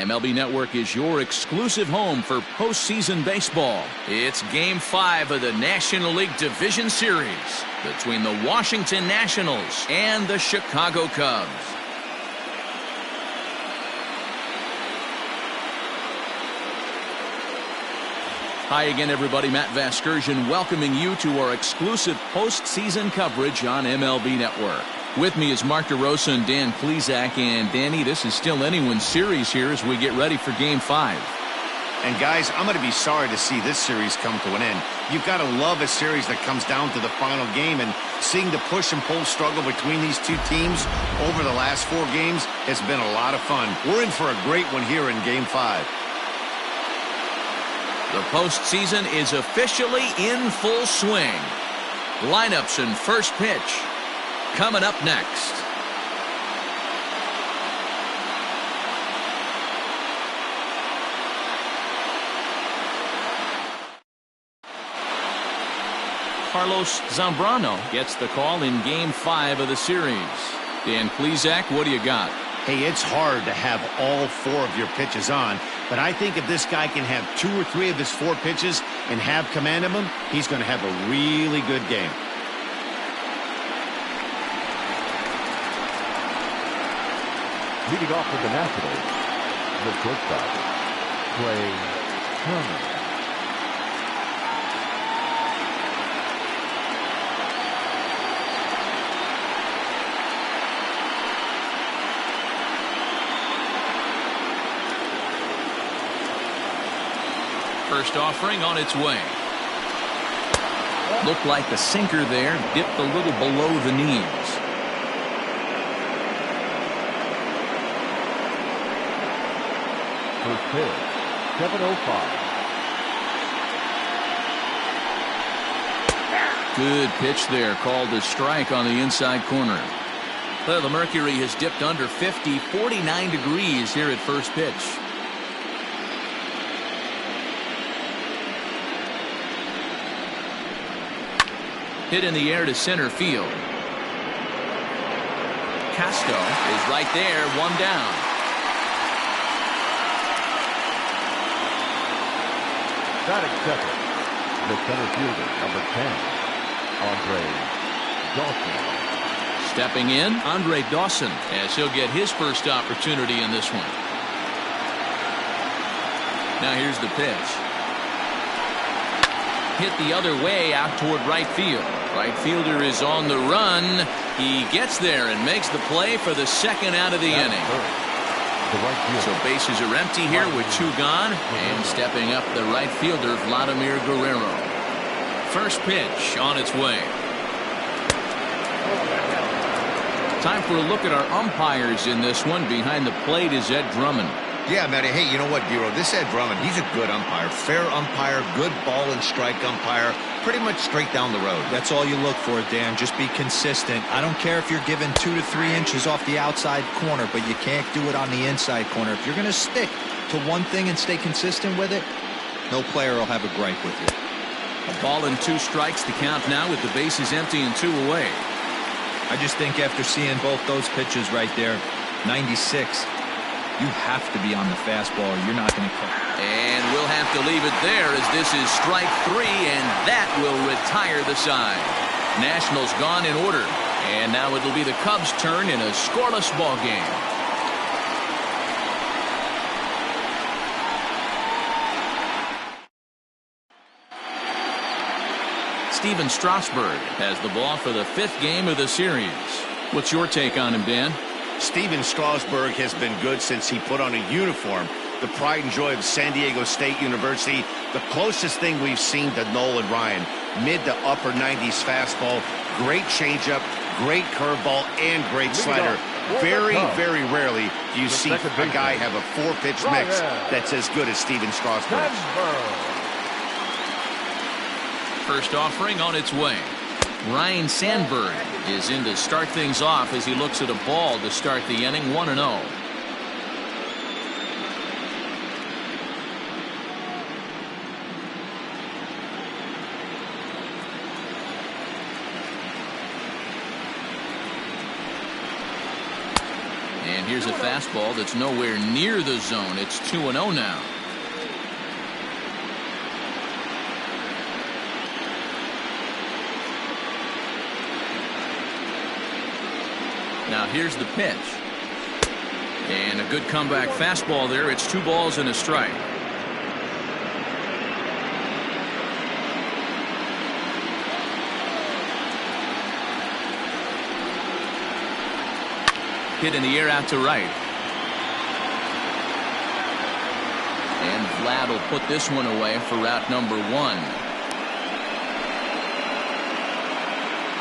MLB Network is your exclusive home for postseason baseball. It's Game 5 of the National League Division Series between the Washington Nationals and the Chicago Cubs. Hi again, everybody. Matt Vasgersian welcoming you to our exclusive postseason coverage on MLB Network. With me is Mark DeRosa and Dan Plesac. And Danny, this is still anyone's series here as we get ready for Game 5. And guys, I'm going to be sorry to see this series come to an end. You've got to love a series that comes down to the final game, and seeing the push and pull struggle between these two teams over the last 4 games has been a lot of fun. We're in for a great one here in Game 5. The postseason is officially in full swing. Lineups and first pitch coming up next. Carlos Zambrano gets the call in Game 5 of the series. Dan Plesac, what do you got? Hey, it's hard to have all 4 of your pitches on, but I think if this guy can have 2 or 3 of his 4 pitches and have command of them, he's going to have a really good game. Leading off with the Nationals, the shortstop, Clay Herman. First offering on its way. Looked like the sinker there, dipped a little below the knees. First pitch, 7:05. Good pitch there, called a strike on the inside corner. Well, the mercury has dipped under 50, 49 degrees here at first pitch. Hit in the air to center field. Castro is right there, 1 down. Batting second, the center fielder, number 10, Andre Dawson. Stepping in, Andre Dawson, as he'll get his first opportunity in this one. Now here's the pitch. Hit the other way out toward right field. Right fielder is on the run. He gets there and makes the play for the second out of the inning. So bases are empty here with 2 gone. And stepping up the right fielder, Vladimir Guerrero. First pitch on its way. Time for a look at our umpires in this one. Behind the plate is Ed Drummond. Yeah, Matty. Hey, you know what, Bureau? This Ed Drummond, he's a good umpire. Fair umpire, good ball and strike umpire. Pretty much straight down the road. That's all you look for, Dan. Just be consistent. I don't care if you're given 2 to 3 inches off the outside corner, but you can't do it on the inside corner. If you're going to stick to one thing and stay consistent with it, no player will have a gripe with you. A ball and 2 strikes to count now with the bases empty and 2 away. I just think after seeing both those pitches right there, 96, you have to be on the fastball or you're not going to catch. And we'll have to leave it there as this is strike 3, and that will retire the side. Nationals gone in order, and now it'll be the Cubs' turn in a scoreless ball game. Steven Strasburg has the ball for the 5th game of the series. What's your take on him, Dan? Steven Strasburg has been good since he put on a uniform. The pride and joy of San Diego State University. The closest thing we've seen to Nolan Ryan. Mid to upper 90s fastball. Great changeup, great curveball, and great slider. Very, very rarely do you see a guy have a 4-pitch mix that's as good as Steven Strasburg. First offering on its way. Ryne Sandberg is in to start things off as he looks at a ball to start the inning, 1-0. here's a fastball that's nowhere near the zone. It's 2-0 now. Now here's the pitch. And a good comeback fastball there. It's 2 balls and a strike. Hit in the air out to right. And Vlad will put this one away for route number 1.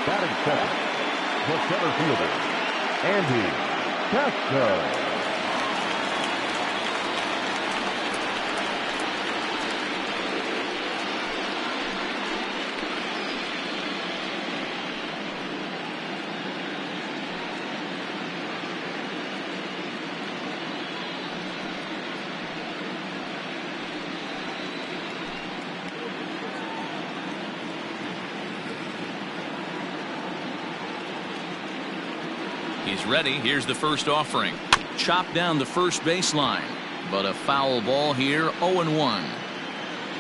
Batting second, the center fielder, Andy Castro. He's ready. Here's the first offering. Chopped down the first baseline, but a foul ball here. 0-1.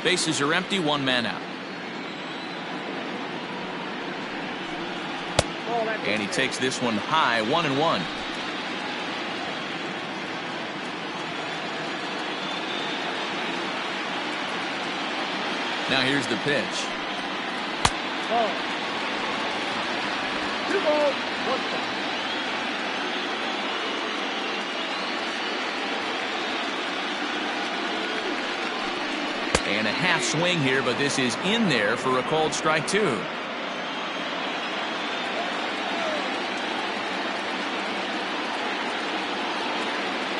Bases are empty. 1 man out. And he takes this one high. 1-1. Now here's the pitch. 2 balls, 1 strike. And a half swing here, but this is in there for a called strike 2.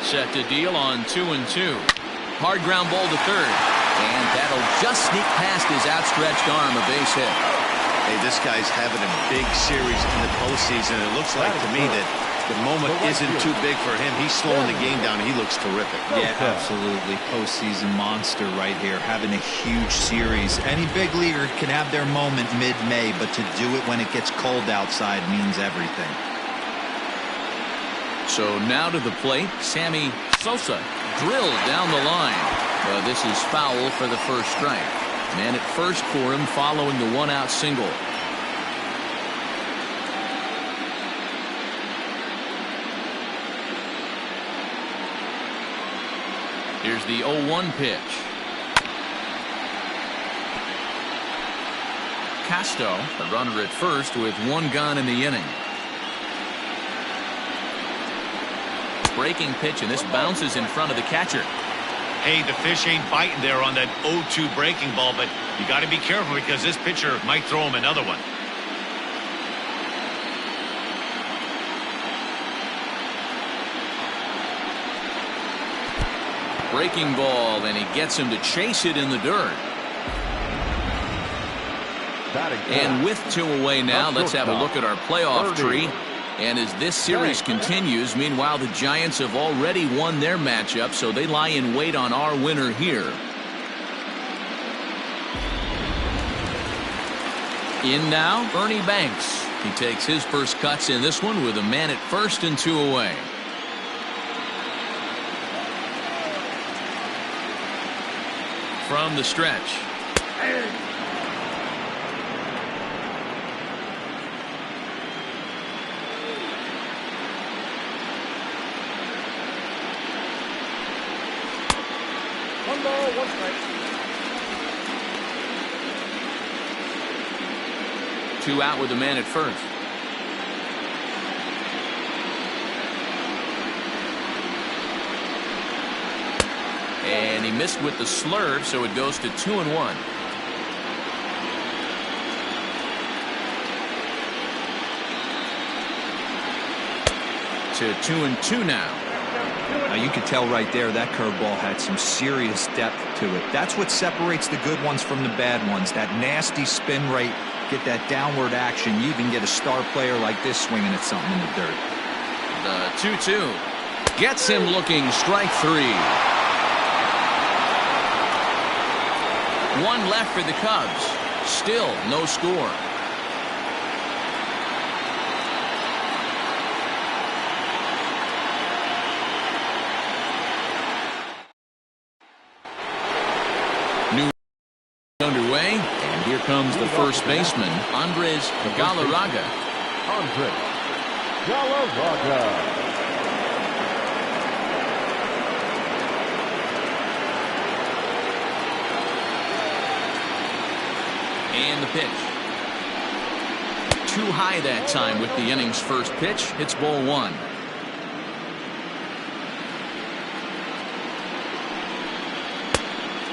Set to deal on 2-2. Hard ground ball to third. And that'll just sneak past his outstretched arm. A base hit. Hey, this guy's having a big series in the postseason. It looks like to me that the moment isn't too big for him. He's slowing the game down. He looks terrific. Yeah, absolutely. Postseason monster right here, having a huge series. Any big leaguer can have their moment mid-May, but to do it when it gets cold outside means everything. So now to the plate, Sammy Sosa drilled down the line. This is foul for the first strike. Man at first for him following the 1-out single. Here's the 0-1 pitch. Castro, a runner at first with 1 gone in the inning. Breaking pitch, and this bounces in front of the catcher. Hey, the fish ain't biting there on that 0-2 breaking ball, but you got to be careful because this pitcher might throw him another one. Breaking ball, and he gets him to chase it in the dirt. And with 2 away now, let's have a look at our playoff tree. And as this series continues, meanwhile, the Giants have already won their matchup, so they lie in wait on our winner here. In now, Ernie Banks. He takes his first cuts in this one with a man at first and 2 away. From the stretch. One ball, 1 strike. 2 out with the man at first. And he missed with the slurve, so it goes to 2-1. To 2-2 now. Now you could tell right there that curveball had some serious depth to it. That's what separates the good ones from the bad ones. That nasty spin rate, get that downward action. You even get a star player like this swinging at something in the dirt. The 2-2 gets him looking. Strike 3. 1 left for the Cubs. Still no score. Underway, and here comes the first baseman, Andres Galarraga. Andres Galarraga. And the pitch. Too high that time with the inning's first pitch. It's ball one.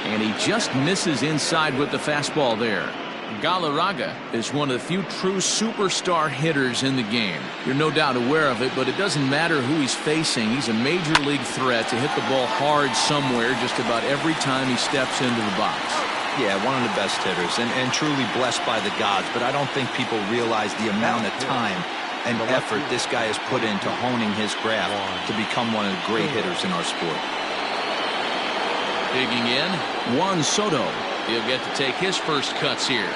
And he just misses inside with the fastball there. Galarraga is one of the few true superstar hitters in the game. You're no doubt aware of it, but it doesn't matter who he's facing. He's a major league threat to hit the ball hard somewhere just about every time he steps into the box. Yeah, one of the best hitters and truly blessed by the gods, but I don't think people realize the amount of time and effort this guy has put into honing his craft to become one of the great hitters in our sport. Digging in, Juan Soto. He'll get to take his first cuts here.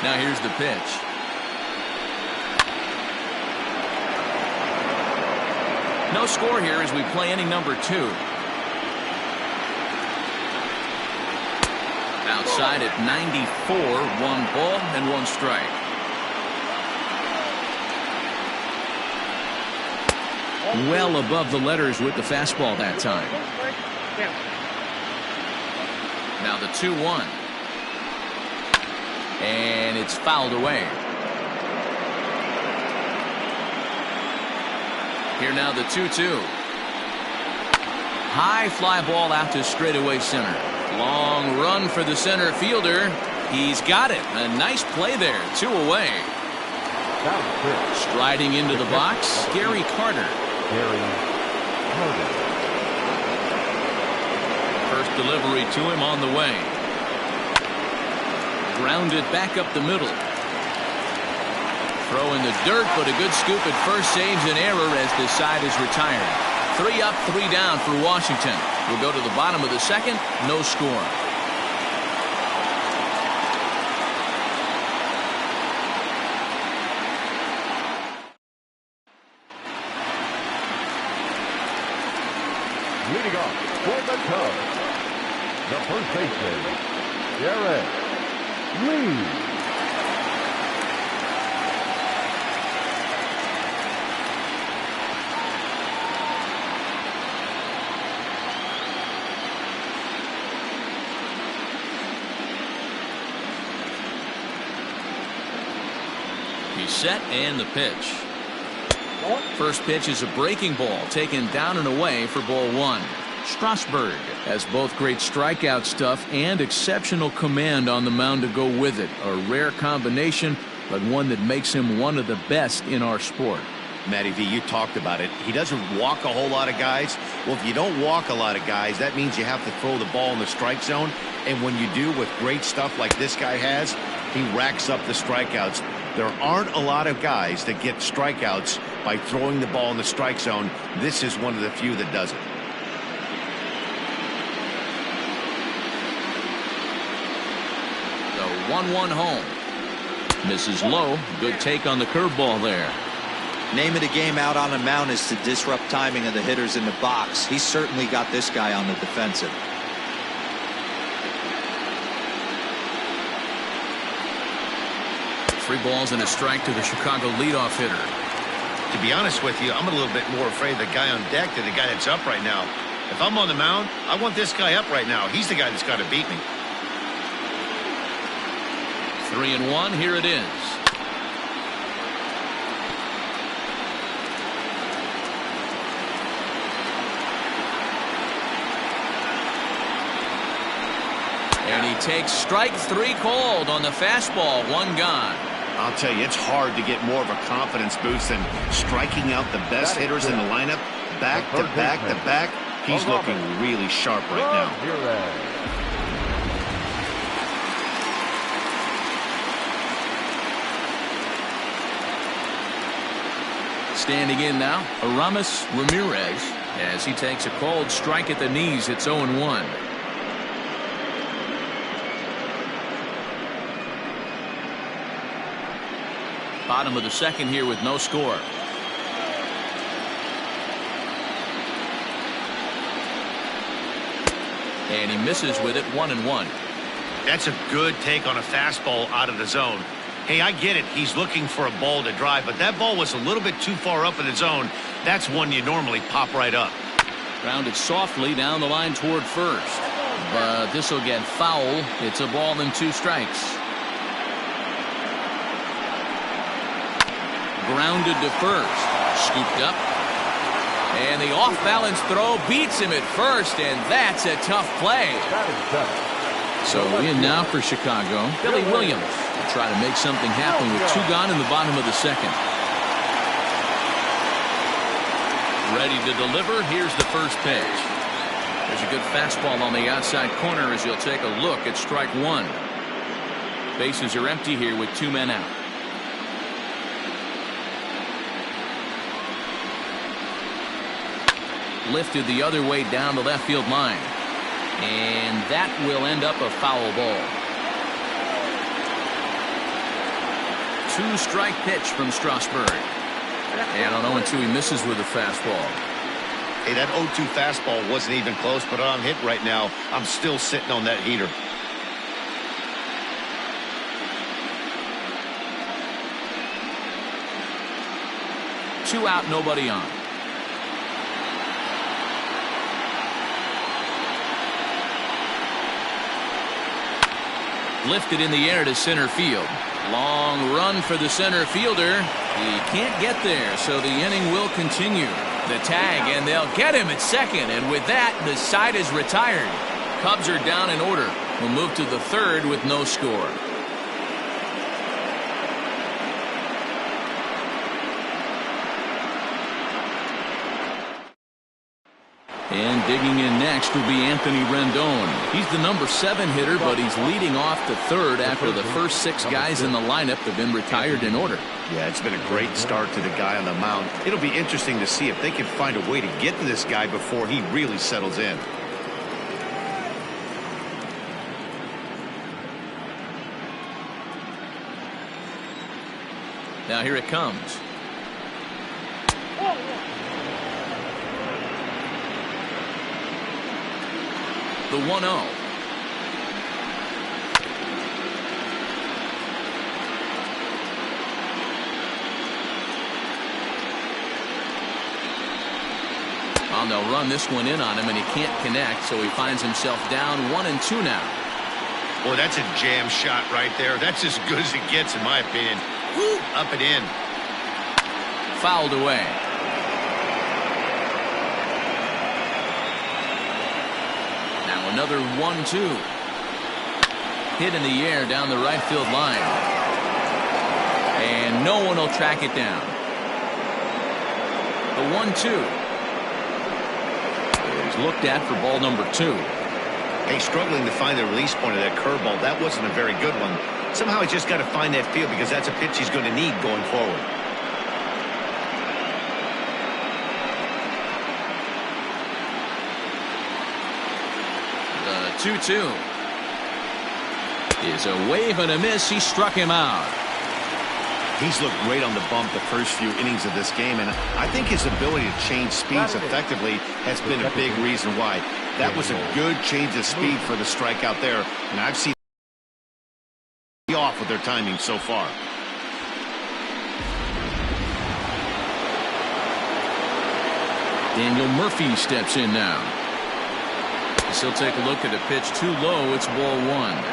Now here's the pitch. No score here as we play inning number 2. Outside at 94, 1 ball and 1 strike. Well above the letters with the fastball that time. Now the 2-1. And it's fouled away. Here now the 2-2. High fly ball out to straightaway center. Long run for the center fielder. He's got it. A nice play there. 2 away. Striding into the box, Gary Carter. First delivery to him on the way. Grounded back up the middle. Throw in the dirt, but a good scoop at first saves an error as this side is retired. 3 up, 3 down for Washington. We'll go to the bottom of the second. No score. Leading off for the Cubs, the first baseman, Garrett Lee. He's set and the pitch. First pitch is a breaking ball taken down and away for ball 1. Strasburg has both great strikeout stuff and exceptional command on the mound to go with it. A rare combination, but one that makes him one of the best in our sport. Matty V, you talked about it. He doesn't walk a whole lot of guys. Well, if you don't walk a lot of guys, that means you have to throw the ball in the strike zone. And when you do with great stuff like this guy has, he racks up the strikeouts. There aren't a lot of guys that get strikeouts by throwing the ball in the strike zone. This is one of the few that does it. The 1-1 home. Misses low. Good take on the curveball there. Name of the game out on the mound is to disrupt timing of the hitters in the box. He's certainly got this guy on the defensive. Three balls and a strike to the Chicago leadoff hitter. To be honest with you, I'm a little bit more afraid of the guy on deck than the guy that's up right now. If I'm on the mound, I want this guy up right now. He's the guy that's got to beat me. 3-1. Here it is. And he takes strike 3 called on the fastball. 1 gone. I'll tell you, it's hard to get more of a confidence boost than striking out the best hitters in the lineup. Back to back to back. He's looking really sharp right now. Standing in now, Aramis Ramirez, as he takes a called strike at the knees. It's 0-1. Bottom of the second here with no score. And he misses with it, 1-1. That's a good take on a fastball out of the zone. Hey, I get it. He's looking for a ball to drive, but that ball was a little bit too far up in the zone. That's one you normally pop right up. Grounded softly down the line toward first. But this will get foul. It's a ball and 2 strikes. Grounded to first. Scooped up. And the off-balance throw beats him at first, and that's a tough play. So in now for Chicago, Billy Williams to try to make something happen with 2 gone in the bottom of the second. Ready to deliver. Here's the first pitch. There's a good fastball on the outside corner as you'll take a look at strike 1. Bases are empty here with 2 men out. Lifted the other way down the left field line. And that will end up a foul ball. 2-strike pitch from Strasburg. And on 0-2 he misses with a fastball. Hey, that 0-2 fastball wasn't even close, but I'm hit right now. I'm still sitting on that heater. Two out, nobody on. Lifted in the air to center field. Long run for the center fielder. He can't get there, so the inning will continue. The tag, and they'll get him at second, and with that, the side is retired. Cubs are down in order. We'll move to the third with no score. And digging in next will be Anthony Rendon. He's the number 7 hitter, but he's leading off the third after the first 6 guys in the lineup have been retired in order. Yeah, it's been a great start to the guy on the mound. It'll be interesting to see if they can find a way to get to this guy before he really settles in. Now here it comes. The 1-0. Well, they'll run this one in on him, and he can't connect, so he finds himself down 1-2 now. Boy, that's a jam shot right there. That's as good as it gets, in my opinion. Woo, up and in. Fouled away. Now another 1-2. Hit in the air down the right field line. And no one will track it down. The 1-2 is looked at for ball number 2. Hey, struggling to find the release point of that curveball. That wasn't a very good one. Somehow he's just got to find that feel because that's a pitch he's going to need going forward. The 2-2 is a wave and a miss. He struck him out. He's looked great on the bump the first few innings of this game, and I think his ability to change speeds effectively has been a big reason why. That was a good change of speed for the strikeout there, and I've seen off with their timing so far. Daniel Murphy steps in now. So he'll take a look at a pitch too low. It's ball 1.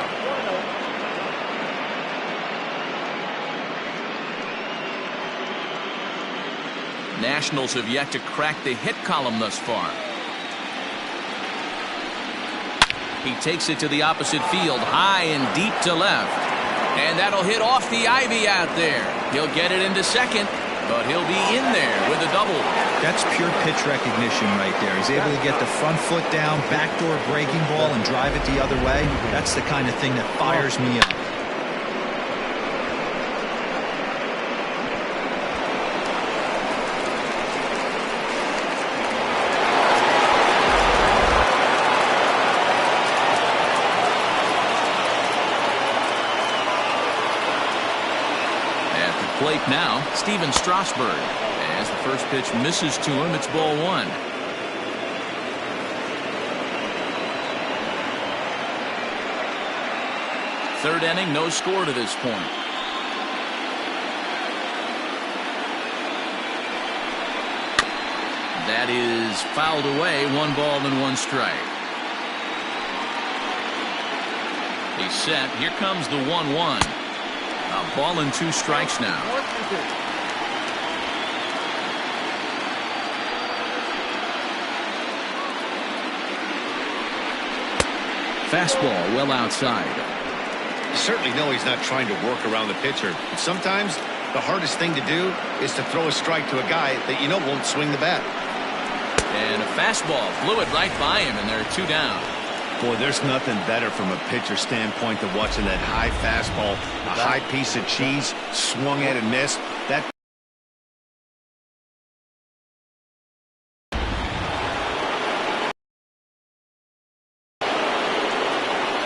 Nationals have yet to crack the hit column thus far. He takes it to the opposite field, high and deep to left. And that'll hit off the ivy out there. He'll get it into second, but he'll be in there with a double. That's pure pitch recognition right there. He's able to get the front foot down, backdoor breaking ball, and drive it the other way. That's the kind of thing that fires me up. Plate now, Steven Strasburg. As the first pitch misses to him, it's ball 1. third inning, no score to this point. That is fouled away. 1 ball and 1 strike. He's set. Here comes the 1-1. A ball and 2 strikes now. Fastball well outside. You certainly know he's not trying to work around the pitcher. But sometimes the hardest thing to do is to throw a strike to a guy that you know won't swing the bat. And a fastball flew it right by him, and there are 2 down. Boy, there's nothing better from a pitcher standpoint than watching that high fastball, a high piece of cheese, swung at and missed. That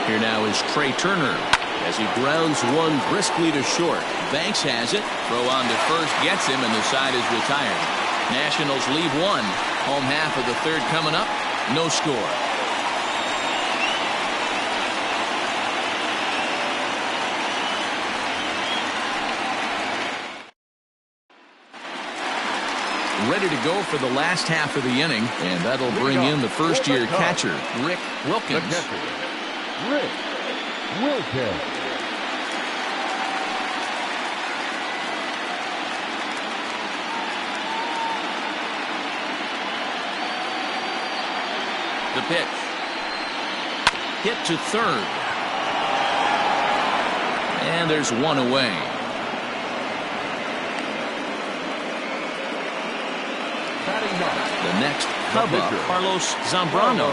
Here now is Trey Turner as he grounds one briskly to short. Banks has it. Throw on to first gets him, and the side is retired. Nationals lead 1. Home half of the third coming up. No score. Ready to go for the last half of the inning, and that'll bring in the first-year catcher, Rick Wilkins. Rick Wilkins. The pitch. Hit to third. And there's 1 away. The next Cub up, Carlos Zambrano.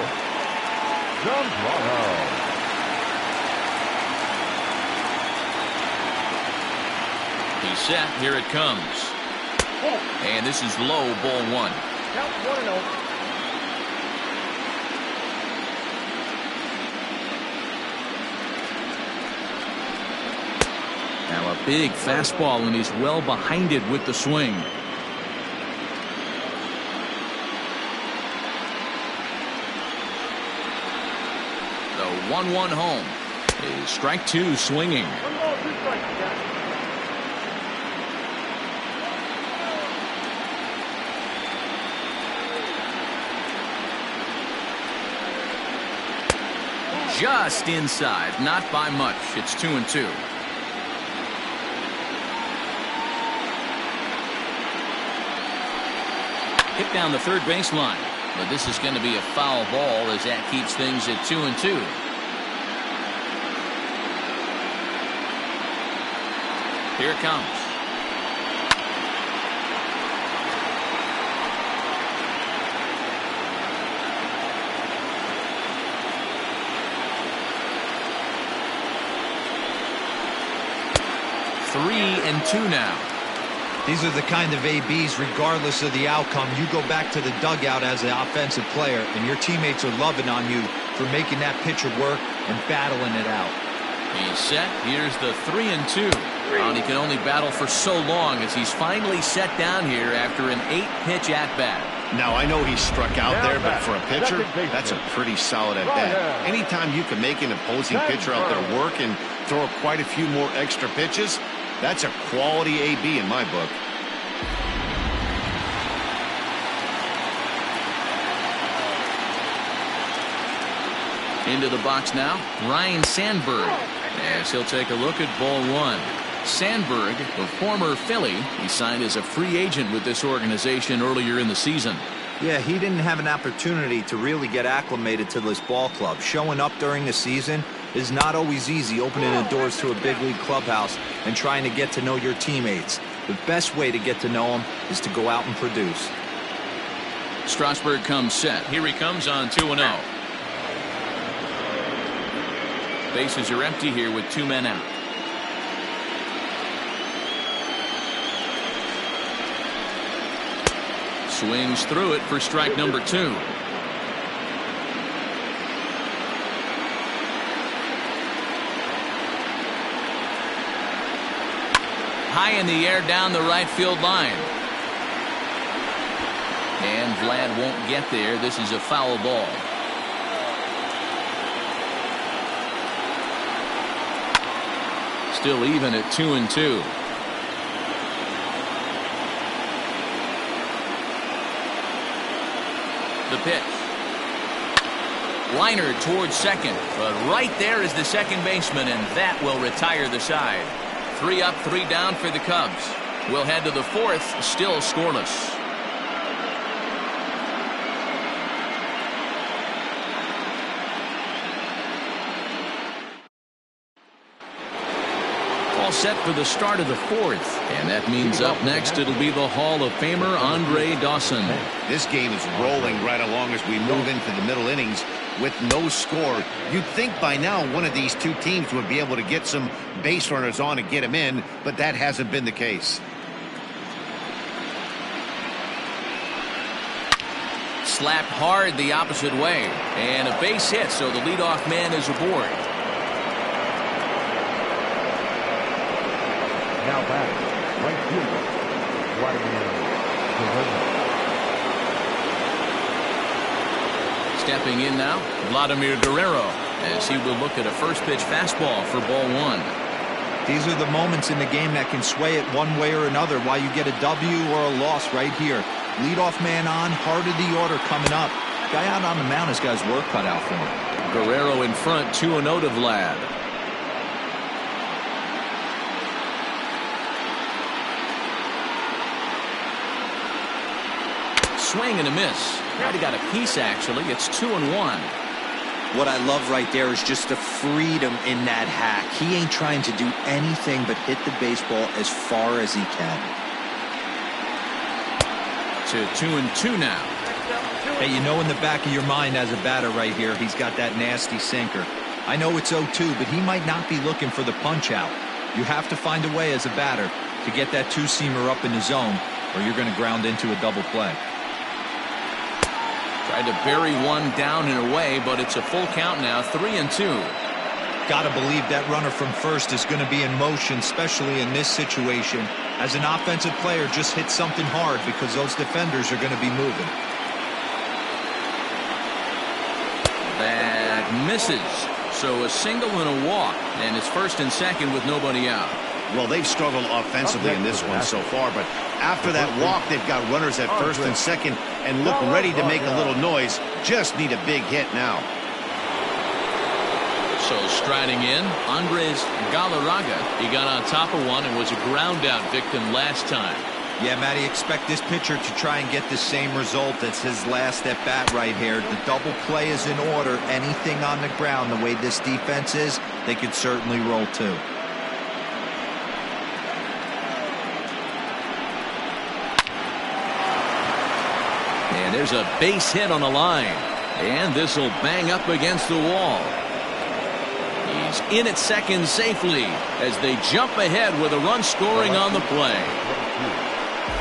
He's set. Here it comes. And this is low, ball 1. Count 1-0. Now a big fastball, and he's well behind it with the swing. The 1-1 home is strike 2 swinging. 1 ball, 2 strikes, Jack. Just inside, not by much. It's 2-2. Hit down the third baseline, but this is going to be a foul ball as that keeps things at 2-2. Here it comes. Three and 2 now. These are the kind of ABs, regardless of the outcome. You go back to the dugout as an offensive player, and your teammates are loving on you for making that pitcher work and battling it out. He's set. Here's the 3 and 2. And he can only battle for so long as he's finally set down here after an 8-pitch at-bat. Now, I know he struck out there, but for a pitcher, that's a pretty solid at-bat. Anytime you can make an opposing pitcher out there work and throw quite a few more extra pitches, that's a quality AB in my book. Into the box now, Ryan Sandberg, as he'll take a look at ball 1. Sandberg, the former Philly, he signed as a free agent with this organization earlier in the season. Yeah, he didn't have an opportunity to really get acclimated to this ball club. Showing up during the season is not always easy, opening the doors to a big league clubhouse and trying to get to know your teammates. The best way to get to know them is to go out and produce. Strasburg comes set. Here he comes on 2-0. Bases are empty here with 2 men out. Swings through it for strike number 2. High in the air down the right field line. And Vlad won't get there. This is a foul ball. still even at 2-2. The pitch. Liner towards second, but right there is the second baseman, and that will retire the side. 3 up, 3 down for the Cubs. We'll head to the 4th, still scoreless. All set for the start of the 4th, and that means up next it'll be the Hall of Famer Andre Dawson. This game is rolling right along as we move into the middle innings with no score. You'd think by now one of these two teams would be able to get some base runners on and get them in, but that hasn't been the case. Slapped hard the opposite way, and a base hit, so the leadoff man is aboard. Now back, right fielder, Stepping in now, Vladimir Guerrero, as he will look at a first pitch fastball for ball 1. These are the moments in the game that can sway it one way or another, why you get a W or a loss right here. Leadoff man on, heart of the order coming up. Guy out on the mound has got his work cut out for him. Guerrero in front, 2-0 to Vlad. Swing and a miss. Already got a piece, actually. It's 2-1. What I love right there is just the freedom in that hack. He ain't trying to do anything but hit the baseball as far as he can. To 2-2 now. Hey, you know in the back of your mind as a batter right here, he's got that nasty sinker. I know it's 0-2, but he might not be looking for the punch out. You have to find a way as a batter to get that two-seamer up in the zone, or you're going to ground into a double play. Tried to bury one down and away, but it's a full count now, 3-2. Got to believe that runner from first is going to be in motion, especially in this situation. As an offensive player, just hit something hard because those defenders are going to be moving. That misses. So a single and a walk, and it's first and second with nobody out. Well, they've struggled offensively in this one so far, but after that walk, they've got runners at first and second and look ready to make a little noise. Just need a big hit now. So striding in, Andres Galarraga. He got on top of one and was a ground out victim last time. Yeah, Matty, expect this pitcher to try and get the same result as his last at bat right here. The double play is in order. Anything on the ground, the way this defense is, they could certainly roll too. And there's a base hit on the line. And this will bang up against the wall. He's in at second safely as they jump ahead with a run scoring on the play.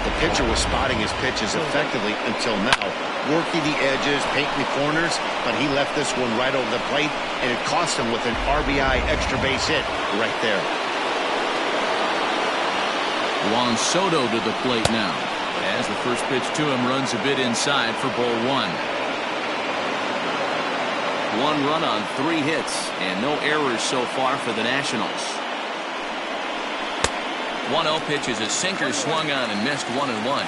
The pitcher was spotting his pitches effectively until now, working the edges, painting the corners, but he left this one right over the plate, and it cost him with an RBI extra base hit right there. Juan Soto to the plate now, as the first pitch to him runs a bit inside for ball 1. 1 run on 3 hits and no errors so far for the Nationals. 1-0 pitch is a sinker swung on and missed 1-1.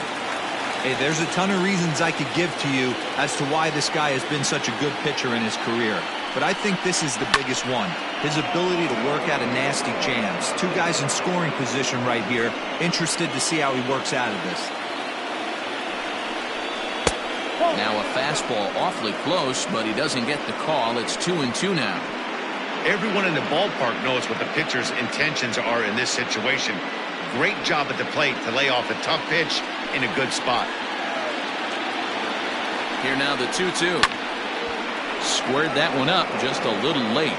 Hey, there's a ton of reasons I could give to you as to why this guy has been such a good pitcher in his career. But I think this is the biggest one. His ability to work out of nasty jams. 2 guys in scoring position right here. Interested to see how he works out of this. Now a fastball awfully close, but he doesn't get the call. It's 2-2 now. Everyone in the ballpark knows what the pitcher's intentions are in this situation. Great job at the plate to lay off a tough pitch in a good spot. Here now the 2-2. Squared that one up just a little late.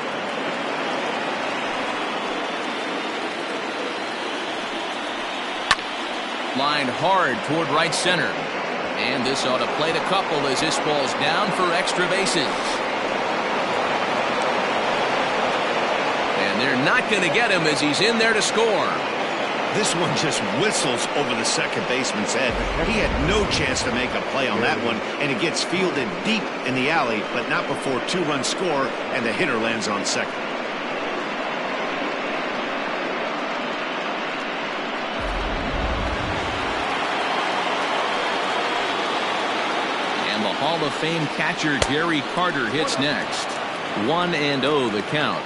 Lined hard toward right center. And this ought to plate a couple as this ball's down for extra bases. And they're not going to get him as he's in there to score. This one just whistles over the second baseman's head. He had no chance to make a play on that one, and it gets fielded deep in the alley, but not before 2-run score, and the hitter lands on second. Hall of Fame catcher Gary Carter hits next. 1-0 the count.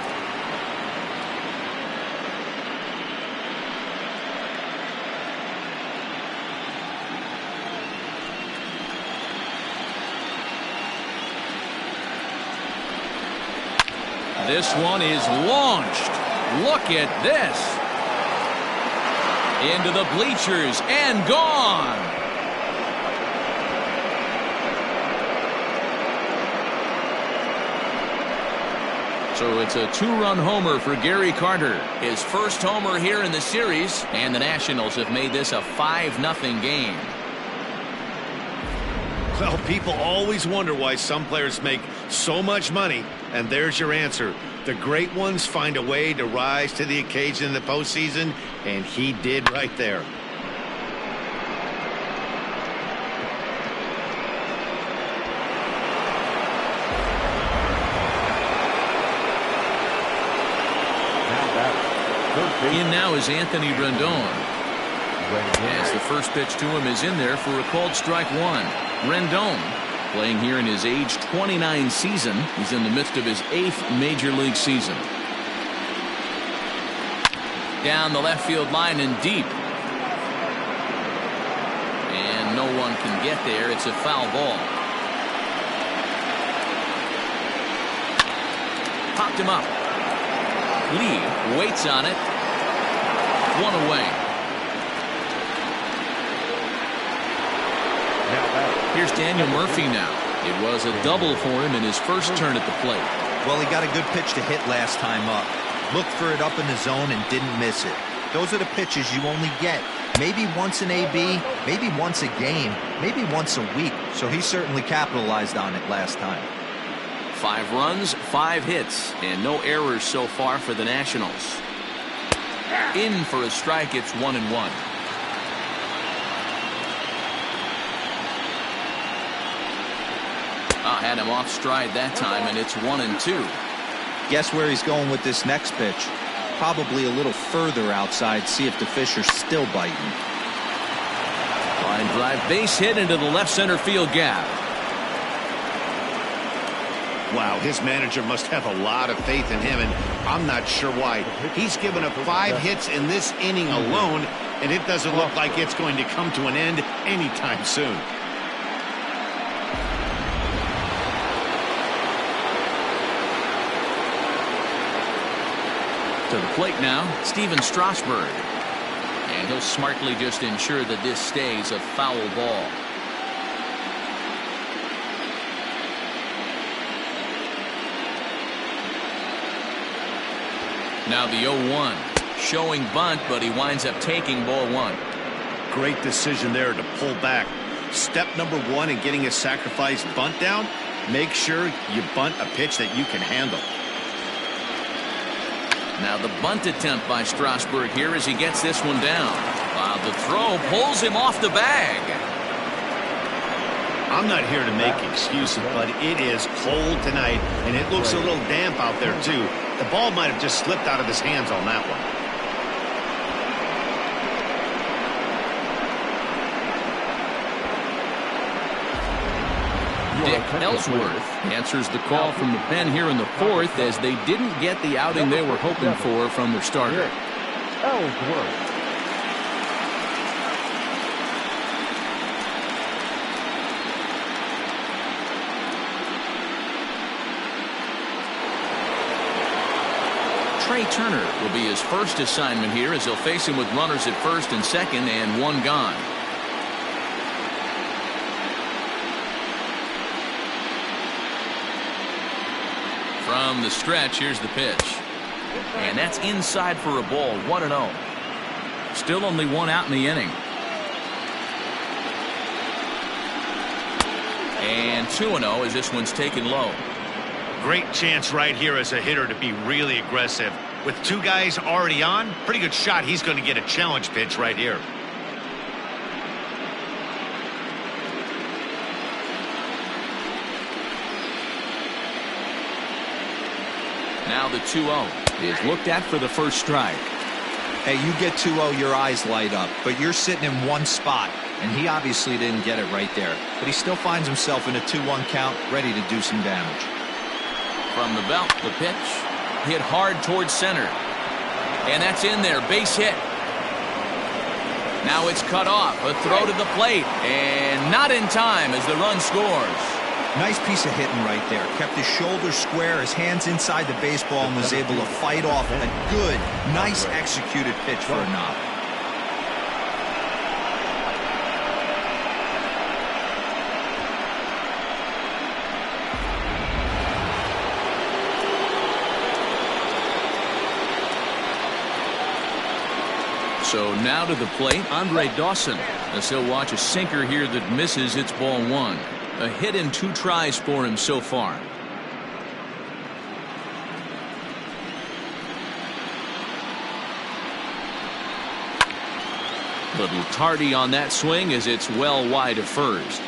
This one is launched. Look at this. Into the bleachers and gone. So it's a 2-run homer for Gary Carter. His first homer here in the series, and the Nationals have made this a 5-0 game. Well, people always wonder why some players make so much money, and there's your answer. The great ones find a way to rise to the occasion in the postseason, and he did right there. In now is Anthony Rendon. As the first pitch to him is in there for a called strike one. Rendon, playing here in his age 29 season. He's in the midst of his 8th major league season. Down the left field line and deep. And no one can get there. It's a foul ball. Popped him up. Lee waits on it. One away. Here's Daniel Murphy now. It was a double for him in his first turn at the plate. Well, he got a good pitch to hit last time up. Looked for it up in the zone and didn't miss it. Those are the pitches you only get maybe once in AB, maybe once a game, maybe once a week. So he certainly capitalized on it last time. 5 runs, 5 hits, and no errors so far for the Nationals. In for a strike, it's 1-1. Had him off stride that time, and it's 1-2. Guess where he's going with this next pitch? Probably a little further outside, see if the fish are still biting. Line drive base hit into the left center field gap. Wow, his manager must have a lot of faith in him, and I'm not sure why. He's given up 5 hits in this inning alone, and it doesn't look like it's going to come to an end anytime soon. To the plate now, Steven Strasburg. And he'll smartly just ensure that this stays a foul ball. Now the 0-1. Showing bunt, but he winds up taking ball 1. Great decision there to pull back. Step number 1 in getting a sacrifice bunt down, make sure you bunt a pitch that you can handle. Now the bunt attempt by Strasburg here as he gets this one down. The throw pulls him off the bag. I'm not here to make excuses, but it is cold tonight, and it looks a little damp out there, too. The ball might have just slipped out of his hands on that one. Dick Ellsworth answers the call from the pen here in the 4th as they didn't get the outing they were hoping for from their starter. Ellsworth. Trey Turner will be his first assignment here as they'll face him with runners at first and second and 1 gone. From the stretch, here's the pitch. And that's inside for a ball. 1-0. Still only 1 out in the inning. And 2-0 as this one's taken low. Great chance right here as a hitter to be really aggressive. With 2 guys already on, pretty good shot he's going to get a challenge pitch right here. Now the 2-0 is looked at for the first strike. Hey, you get 2-0, your eyes light up, but you're sitting in one spot. and he obviously didn't get it right there. But he still finds himself in a 2-1 count, ready to do some damage. From the belt, the pitch hit hard towards center. And that's in there, base hit. Now it's cut off, a throw to the plate, and not in time as the run scores. Nice piece of hitting right there. Kept his shoulders square, his hands inside the baseball, and was able to fight off a good, nice executed pitch for a knock. So now to the plate, Andre Dawson, as he'll watch a sinker here that misses. It's ball 1. A hit in 2 tries for him so far. Little tardy on that swing as it's well wide of first.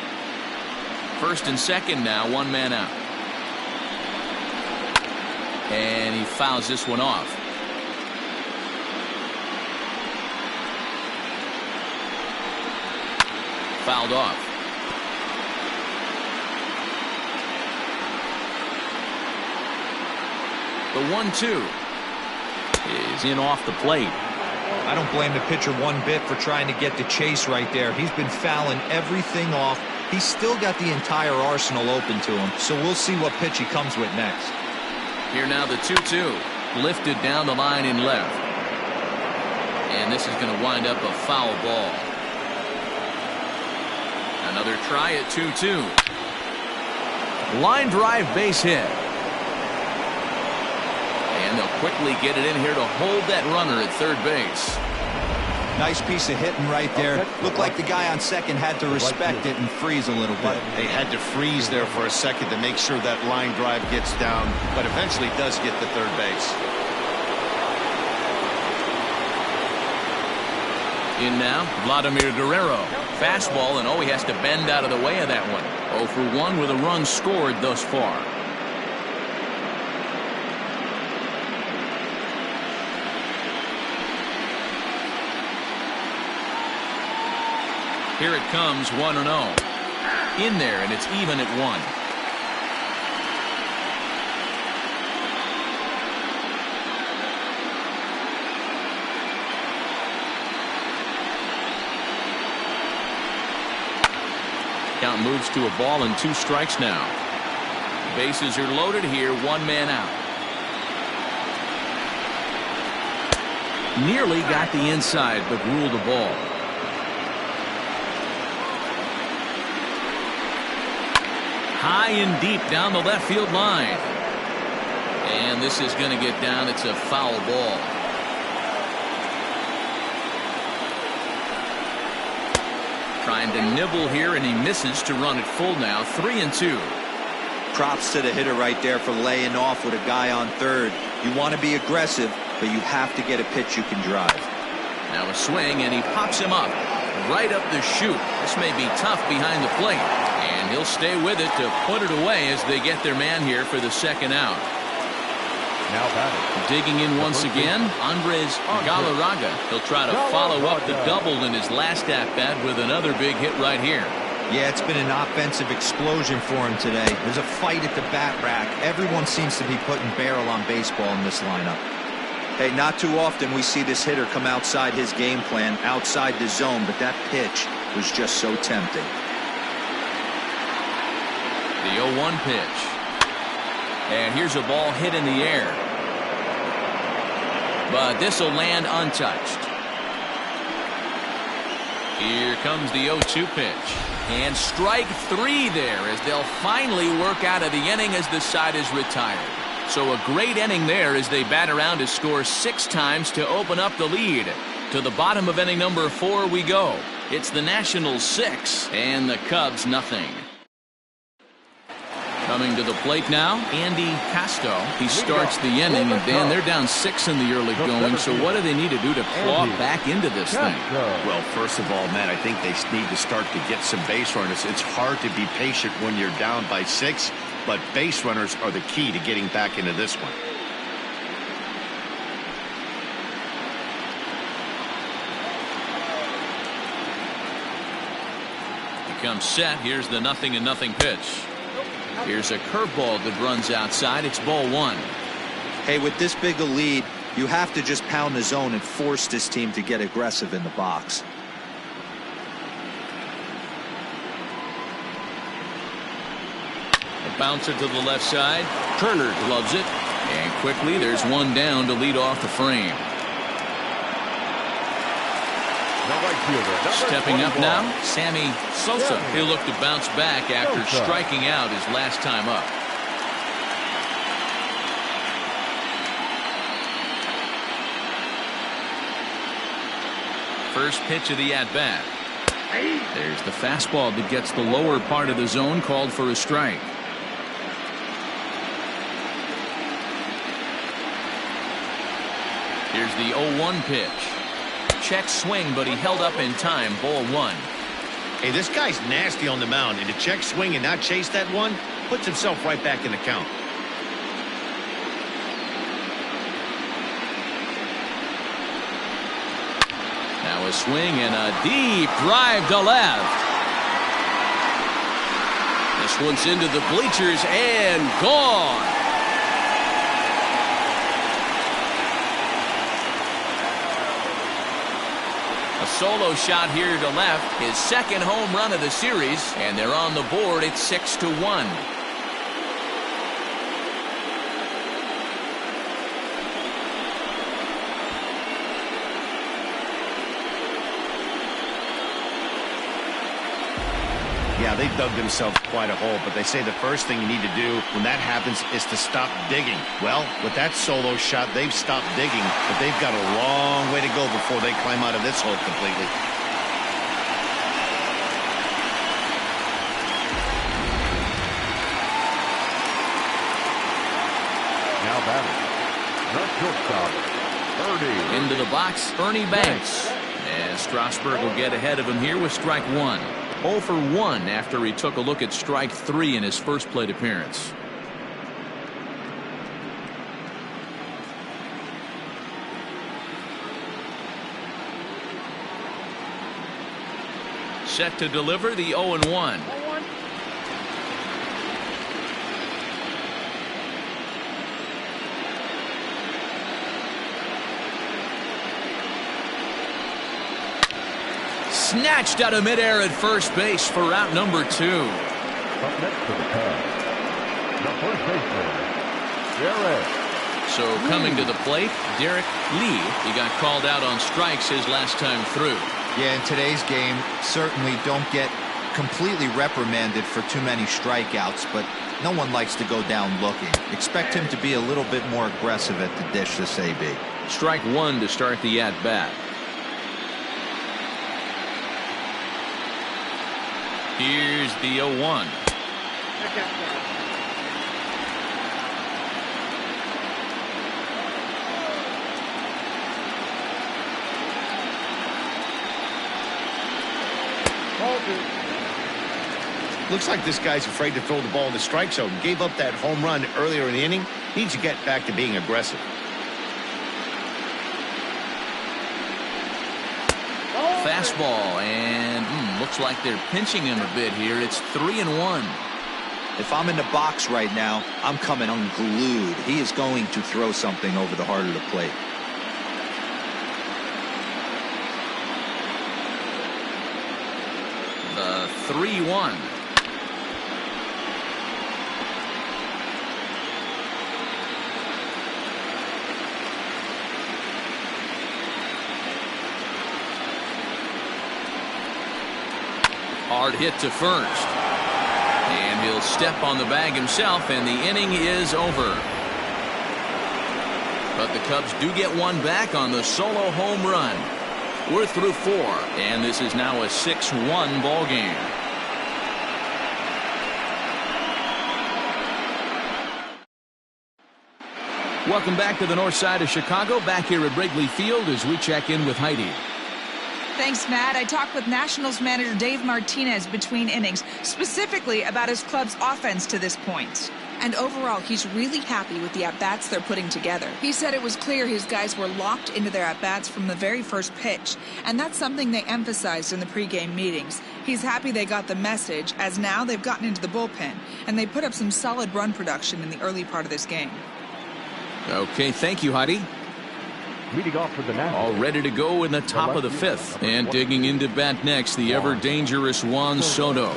First and second now, 1 man out. And he fouls this one off. Fouled off. The 1-2 is in off the plate. I don't blame the pitcher one bit for trying to get the chase right there. He's been fouling everything off. He's still got the entire arsenal open to him, so we'll see what pitch he comes with next. Here now the 2-2 lifted down the line in left, and this is going to wind up a foul ball. Another try at 2-2. Line drive base hit. And they'll quickly get it in here to hold that runner at third base. Nice piece of hitting right there. Looked like the guy on second had to respect it and freeze a little bit. They had to freeze there for a second to make sure that line drive gets down, but eventually does get to third base. In now, Vladimir Guerrero. Fastball, and he has to bend out of the way of that one. 0 for 1 with a run scored thus far. Here it comes, 1-0. In there, and it's even at 1. Count moves to a ball and 2 strikes now. Bases are loaded here, 1 man out. Nearly got the inside, but ruled the ball. High and deep down the left field line. And this is going to get down. It's a foul ball. Trying to nibble here, and he misses to run it full now. 3-2. Props to the hitter right there for laying off with a guy on third. You want to be aggressive, but you have to get a pitch you can drive. Now a swing, and he pops him up right up the chute. This may be tough behind the plate, and he'll stay with it to put it away as they get their man here for the second out. Now batting. Digging in once again, Andres Galarraga. He'll try to follow up the double in his last at-bat with another big hit right here. Yeah, it's been an offensive explosion for him today. There's a fight at the bat rack. Everyone seems to be putting barrel on baseball in this lineup. Hey, not too often we see this hitter come outside his game plan, outside the zone, but that pitch was just so tempting. The 0-1 pitch. And here's a ball hit in the air. But this will land untouched. Here comes the 0-2 pitch. And strike 3 there as they'll finally work out of the inning as the side is retired. So a great inning there as they bat around to score 6 times to open up the lead. To the bottom of inning number 4 we go. It's the Nationals 6 and the Cubs nothing. Coming to the plate now, Andy Casto. He starts the inning, and Dan, they're down 6 in the early going. So what do they need to do to claw back into this thing? Well, first of all, Matt, I think they need to start to get some base runners. It's hard to be patient when you're down by 6, but base runners are the key to getting back into this one. comes set. Here's the 0-0 pitch. Here's a curveball that runs outside. It's ball one. Hey, with this big a lead, you have to just pound the zone and force this team to get aggressive in the box. A bouncer to the left side. Turner gloves it. And quickly, there's one down to lead off the frame. Stepping up now, Sammy Sosa. He'll look to bounce back after striking out his last time up. First pitch of the at-bat. There's the fastball that gets the lower part of the zone, called for a strike. Here's the 0-1 pitch. Check swing, but he held up in time. Ball one. Hey, this guy's nasty on the mound, and to check swing and not chase that one puts himself right back in the count. Now a swing and a deep drive to left. This one's into the bleachers and gone. A solo shot here to left, his second home run of the series, and they're on the board. It's 6-1. Yeah, they dug themselves quite a hole, but they say the first thing you need to do when that happens is to stop digging. Well, with that solo shot, they've stopped digging, but they've got a long way to go before they climb out of this hole completely. Now batting, the shortstop, Ernie. Into the box, Ernie Banks. And Strasburg will get ahead of him here with strike one. 0 for 1 after he took a look at strike 3 in his first plate appearance. Set to deliver the 0-1. Snatched out of midair at first base for out number 2. Up next to the Cubs, the first baseman, Derek. So coming to the plate, Derek Lee. He got called out on strikes his last time through. Yeah, in today's game, certainly don't get completely reprimanded for too many strikeouts, but no one likes to go down looking. Expect him to be a little bit more aggressive at the dish this AB. Strike one to start the at-bat. Here's the 0-1. Looks like this guy's afraid to throw the ball in the strike zone. Gave up that home run earlier in the inning. Needs to get back to being aggressive. Fastball, and looks like they're pinching him a bit here. It's 3-1. If I'm in the box right now, I'm coming unglued. He is going to throw something over the heart of the plate. The 3-1. Hard hit to first. And he'll step on the bag himself, and the inning is over. But the Cubs do get one back on the solo home run. We're through 4, and this is now a 6-1 ball game. Welcome back to the north side of Chicago, back here at Wrigley Field as we check in with Heidi. Thanks, Matt. I talked with Nationals manager Dave Martinez between innings, specifically about his club's offense to this point. And overall, he's really happy with the at-bats they're putting together. He said it was clear his guys were locked into their at-bats from the very first pitch, and that's something they emphasized in the pregame meetings. He's happy they got the message, as now they've gotten into the bullpen, and they put up some solid run production in the early part of this game. Okay, thank you, Heidi. Leading off for the Nationals. All ready to go in the top of the fifth. And digging into bat next, the ever-dangerous Juan Soto.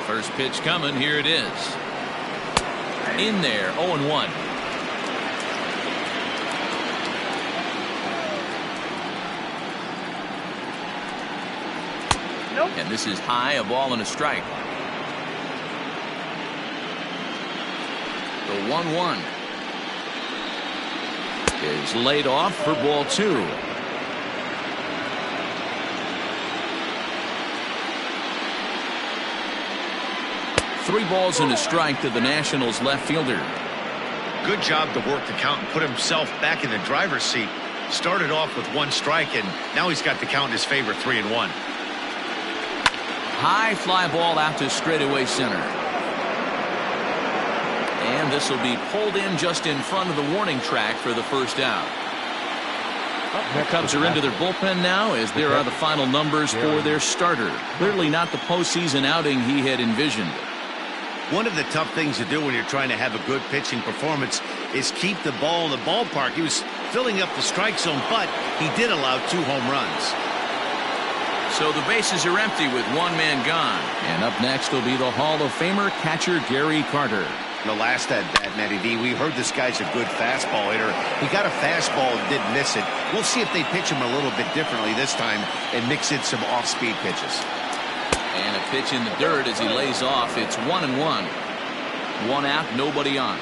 First pitch coming, here it is. In there, 0-1. Nope. And this is high, a ball and a strike. The 1-1 is laid off for ball 2. Three balls and a strike to the Nationals left fielder. Good job to work the count and put himself back in the driver's seat. Started off with 1 strike, and now he's got the count in his favor, 3-1. High fly ball out to straightaway center. And this will be pulled in just in front of the warning track for the first out. The Cubs are into their bullpen now, as there are the final numbers for their starter. Clearly not the postseason outing he had envisioned. One of the tough things to do when you're trying to have a good pitching performance is keep the ball in the ballpark. He was filling up the strike zone, but he did allow 2 home runs. So the bases are empty with 1 man gone. And up next will be the Hall of Famer catcher Gary Carter. The last at bat, Matty D, we heard this guy's a good fastball hitter. He got a fastball and didn't miss it. We'll see if they pitch him a little bit differently this time and mix in some off-speed pitches. And a pitch in the dirt as he lays off. It's 1-1. 1 out, nobody on.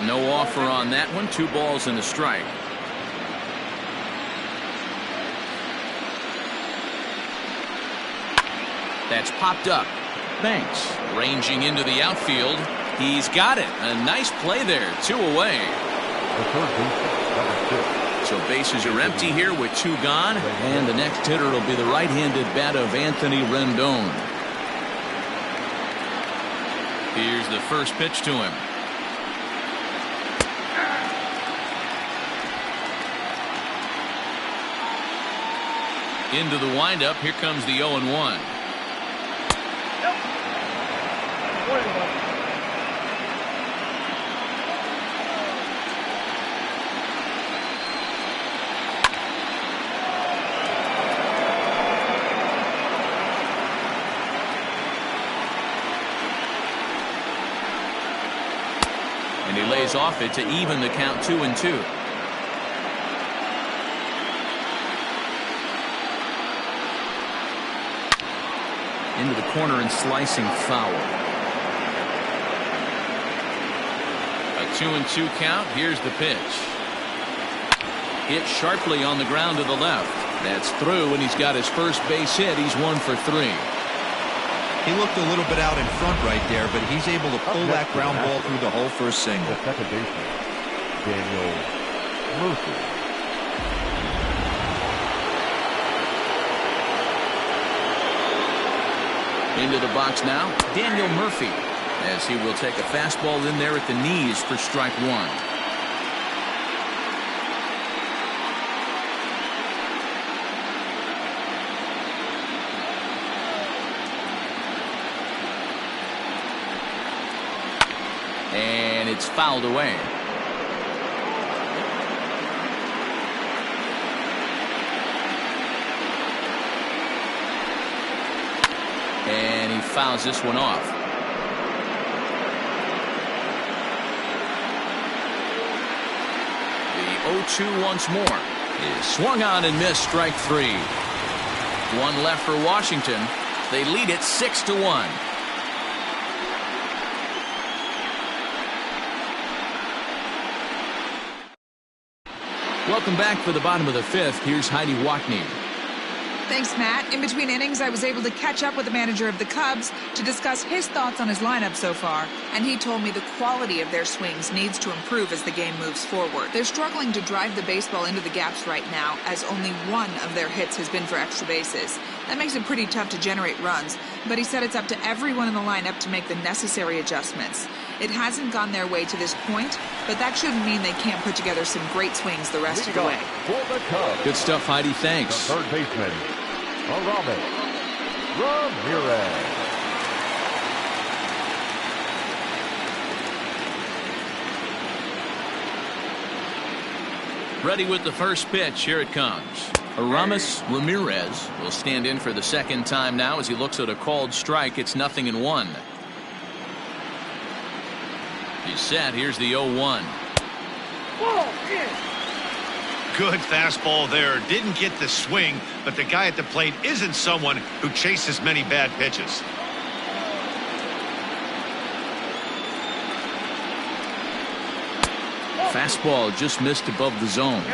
No offer on that one. 2 balls and a strike. That's popped up. Thanks. Ranging into the outfield. He's got it. A nice play there. 2 away. The third baseman, number 6. So bases are empty here with 2 gone. And the next hitter will be the right-handed bat of Anthony Rendon. Here's the first pitch to him. Into the windup. Here comes the 0-1. And he lays off it to even the count 2-2. Into the corner and slicing foul. A 2-2 count. Here's the pitch. Hit sharply on the ground to the left. That's through, and he's got his first base hit. He's 1 for 3. He looked a little bit out in front right there, but he's able to pull that ground ball through the hole for a single. The second baseman, Daniel Murphy. Into the box now, Daniel Murphy, as he will take a fastball in there at the knees for strike 1. And it's fouled away. And he fouls this one off. The 0-2 once more is swung on and missed, strike 3. 1 left for Washington. They lead it 6-1. Welcome back for the bottom of the 5th. Here's Heidi Wackney. Thanks, Matt. In between innings, I was able to catch up with the manager of the Cubs to discuss his thoughts on his lineup so far, and he told me the quality of their swings needs to improve as the game moves forward. They're struggling to drive the baseball into the gaps right now, as only 1 of their hits has been for extra bases. That makes it pretty tough to generate runs, but he said it's up to everyone in the lineup to make the necessary adjustments. It hasn't gone their way to this point, but that shouldn't mean they can't put together some great swings the rest of the way. Good stuff, Heidi. Thanks. The third baseman, Ramirez. Ready with the first pitch. Here it comes. Ramirez will stand in for the second time now as he looks at a called strike. It's 0-1. He's set. Here's the 0-1. Good fastball there. Didn't get the swing, but the guy at the plate isn't someone who chases many bad pitches. Fastball just missed above the zone.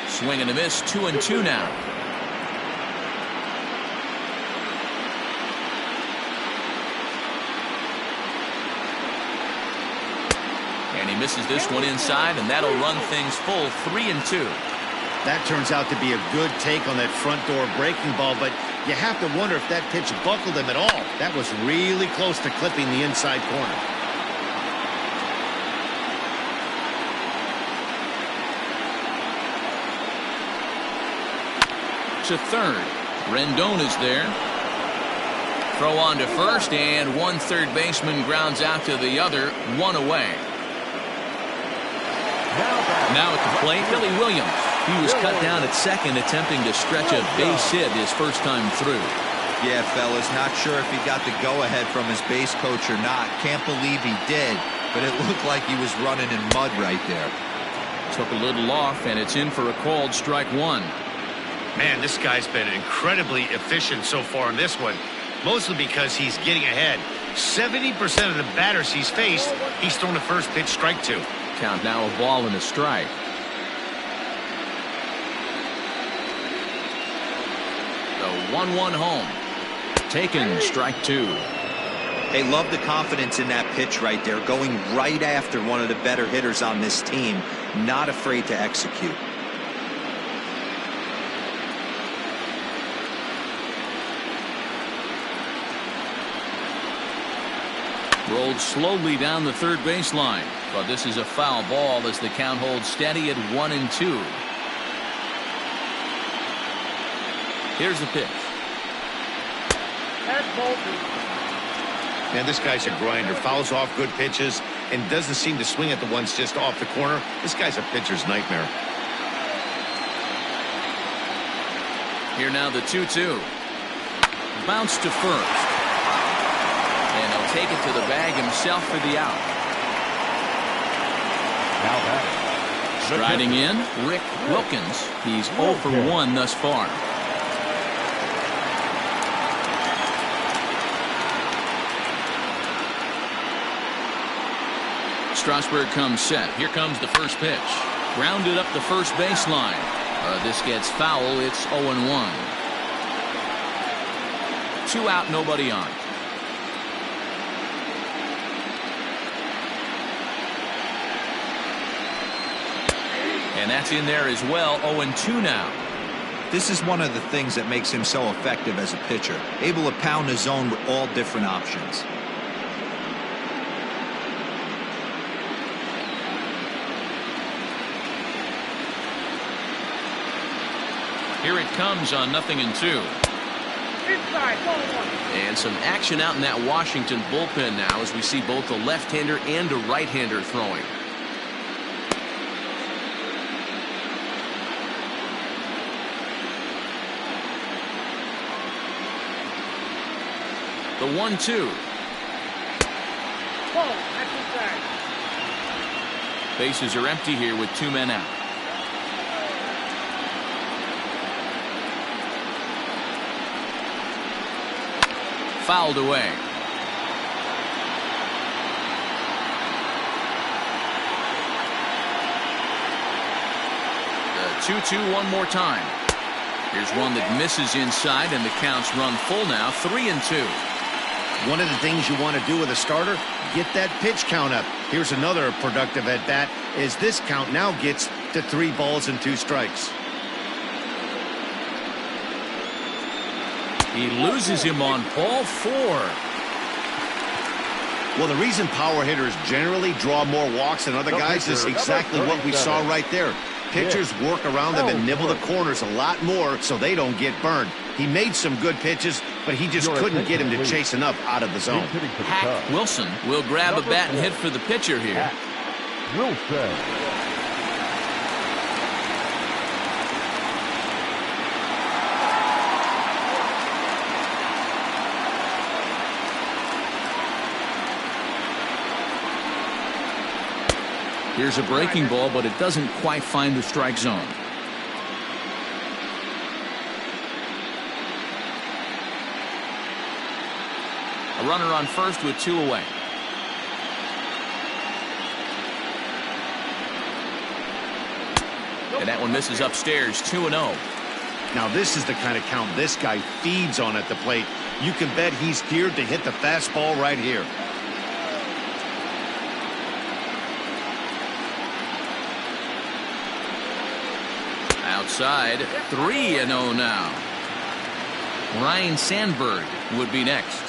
Swing and a miss. 2-2 now. And he misses this one inside, and that'll run things full. 3-2. That turns out to be a good take on that front door breaking ball, but you have to wonder if that pitch buckled him at all. That was really close to clipping the inside corner. To third. Rendon is there. Throw on to first, and one third baseman grounds out to the other. One away. Now at the plate, Billy Williams. He was cut down at second, attempting to stretch a base hit his first time through. Yeah, fellas, not sure if he got the go-ahead from his base coach or not. Can't believe he did, but it looked like he was running in mud right there. Took a little off, and it's in for a called strike one. Man, this guy's been incredibly efficient so far in this one, mostly because he's getting ahead. 70% of the batters he's faced, he's thrown a first pitch strike to. Count now a ball and a strike. The 1-1 home. Taken, strike two. They love the confidence in that pitch right there, going right after one of the better hitters on this team, not afraid to execute. Rolled slowly down the third baseline, but this is a foul ball as the count holds steady at 1-2. Here's the pitch. Man, this guy's a grinder. Fouls off good pitches and doesn't seem to swing at the ones just off the corner. This guy's a pitcher's nightmare. Here now the 2-2. Bounce to first. And he'll take it to the bag himself for the out. Now that. Striding in, Rick Wilkins. He's 0 for 1 thus far. Strasburg comes set. Here comes the first pitch. Grounded up the first baseline. This gets foul. It's 0-1. 2 out, nobody on. And that's in there as well. 0-2 now. This is one of the things that makes him so effective as a pitcher. Able to pound the zone with all different options. Here it comes on 0-2. And some action out in that Washington bullpen now as we see both a left-hander and a right-hander throwing. The 1-2. Bases are empty here with 2 men out. Fouled away. The 2-2 one more time. Here's one that misses inside, and the count's run full now. 3-2. One of the things you want to do with a starter, get that pitch count up. Here's another productive at bat as this count now gets to 3 balls and 2 strikes. He loses him on ball 4. Well, the reason power hitters generally draw more walks than other guys is exactly what we saw right there. Pitchers work around them and nibble the corners a lot more so they don't get burned. He made some good pitches, but he just couldn't get him to chase enough out of the zone. Hack Wilson will grab a bat and hit for the pitcher here. Wilson. Here's a breaking ball, but it doesn't quite find the strike zone. A runner on first with 2 away. And that one misses upstairs, 2-0. Now this is the kind of count this guy feeds on at the plate. You can bet he's geared to hit the fastball right here. Outside, 3-0 now. Ryan Sandberg would be next.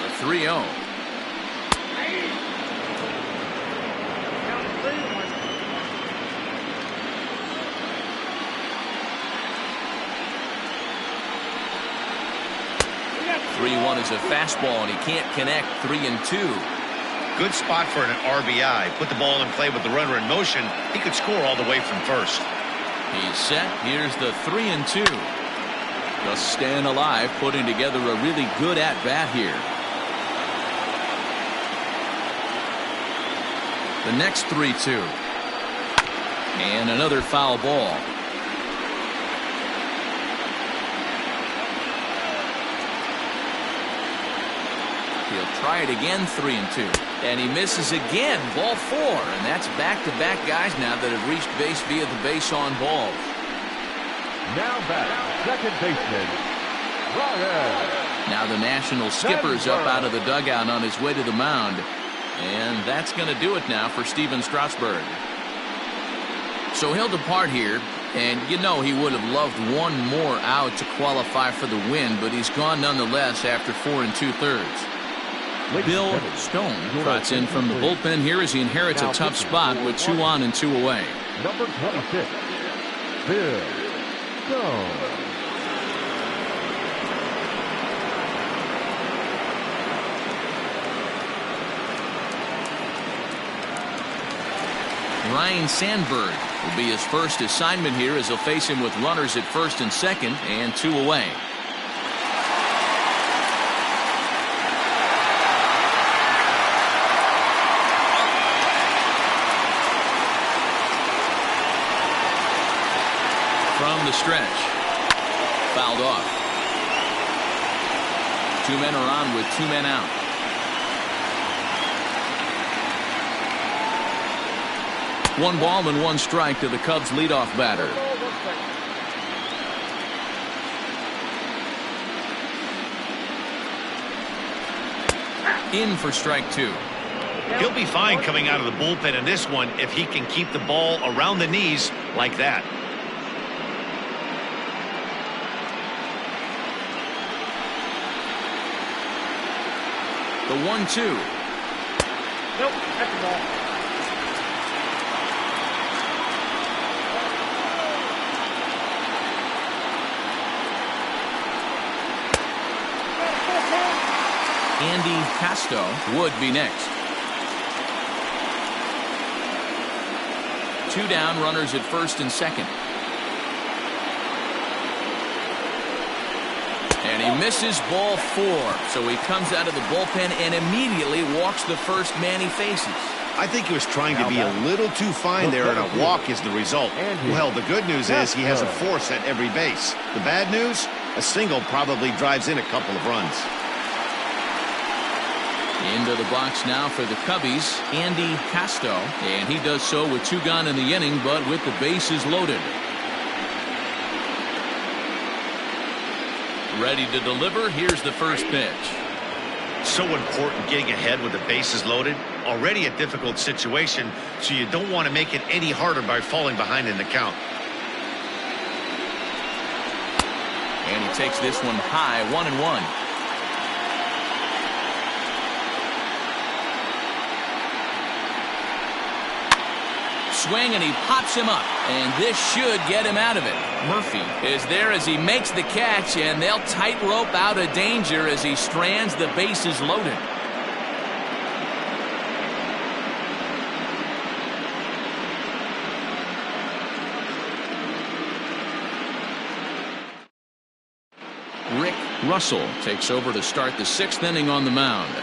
The 3-0. Is a fastball, and he can't connect. 3-2. Good spot for an RBI. Put the ball in play with the runner in motion. He could score all the way from first. He's set. Here's the 3-2. Just staying alive, putting together a really good at-bat here. The next 3-2. And another foul ball. He'll try it again, 3-2. And he misses again, ball 4. And that's back-to-back guys now that have reached base via the base on balls. Now back, second baseman, Ryan. Now the National skipper's up out of the dugout on his way to the mound. And that's going to do it now for Steven Strasburg. So he'll depart here. And you know he would have loved one more out to qualify for the win, but he's gone nonetheless after 4 2/3. Bill Stone trots in from the bullpen here as he inherits a tough spot with 2 on and 2 away. Number 26, Bill Stone. Ryan Sandberg will be his first assignment here as he'll face him with runners at first and second and 2 away. From the stretch, fouled off. 2 men are on with 2 men out. One ball and 1 strike to the Cubs leadoff batter. In for strike 2. He'll be fine coming out of the bullpen in this one if he can keep the ball around the knees like that. The 1-2. Nope, that's the ball. Andy Casto would be next. 2 down, runners at first and second. And he misses ball 4. So he comes out of the bullpen and immediately walks the first man he faces. I think he was trying to be a little too fine there, and a walk is the result. Well, the good news is he has a force at every base. The bad news, a single probably drives in a couple of runs. Into the box now for the Cubbies, Andy Casto, and he does so with 2 gone in the inning, but with the bases loaded. Ready to deliver. Here's the first pitch. So important getting ahead with the bases loaded. Already a difficult situation, so you don't want to make it any harder by falling behind in the count. And he takes this one high, 1-1. Swing, and he pops him up, and this should get him out of it. Murphy is there as he makes the catch, and they'll tightrope out of danger as he strands the bases loaded. Rick Russell takes over to start the 6th inning on the mound.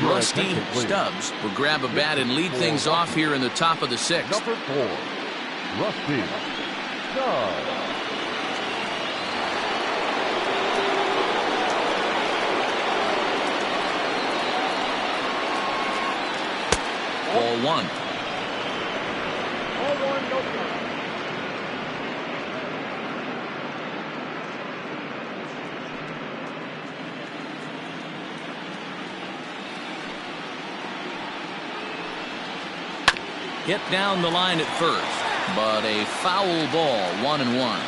Rusty Stubbs will grab a bat and lead things off here in the top of the 6th. Number 4, Rusty Stubbs. Ball 1. Ball 1, no count. Hit down the line at first, but a foul ball, 1-1.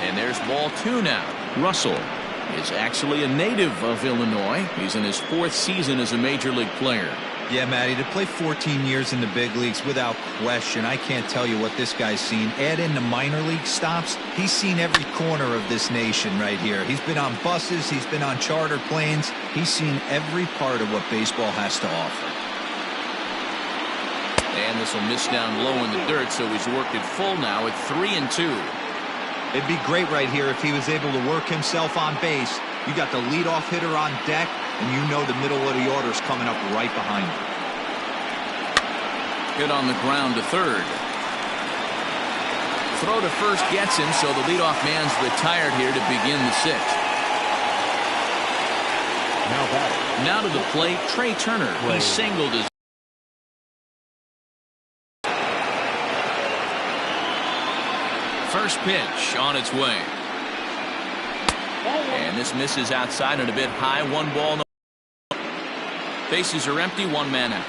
And there's ball 2 now. Russell is actually a native of Illinois. He's in his 4th season as a major league player. Yeah, Matty, to play 14 years in the big leagues without question, I can't tell you what this guy's seen. Add in the minor league stops, he's seen every corner of this nation right here. He's been on buses, he's been on charter planes, he's seen every part of what baseball has to offer. And this will miss down low in the dirt, so he's worked it full now at 3-2. It'd be great right here if he was able to work himself on base. You got the leadoff hitter on deck, and you know the middle of the order is coming up right behind you. Hit on the ground to third. Throw to first gets him, so the leadoff man's retired here to begin the 6th. Now to the plate, Trey Turner. He singled his. First pitch on its way. And this misses outside and a bit high. 1 ball. Bases are empty. 1 man out.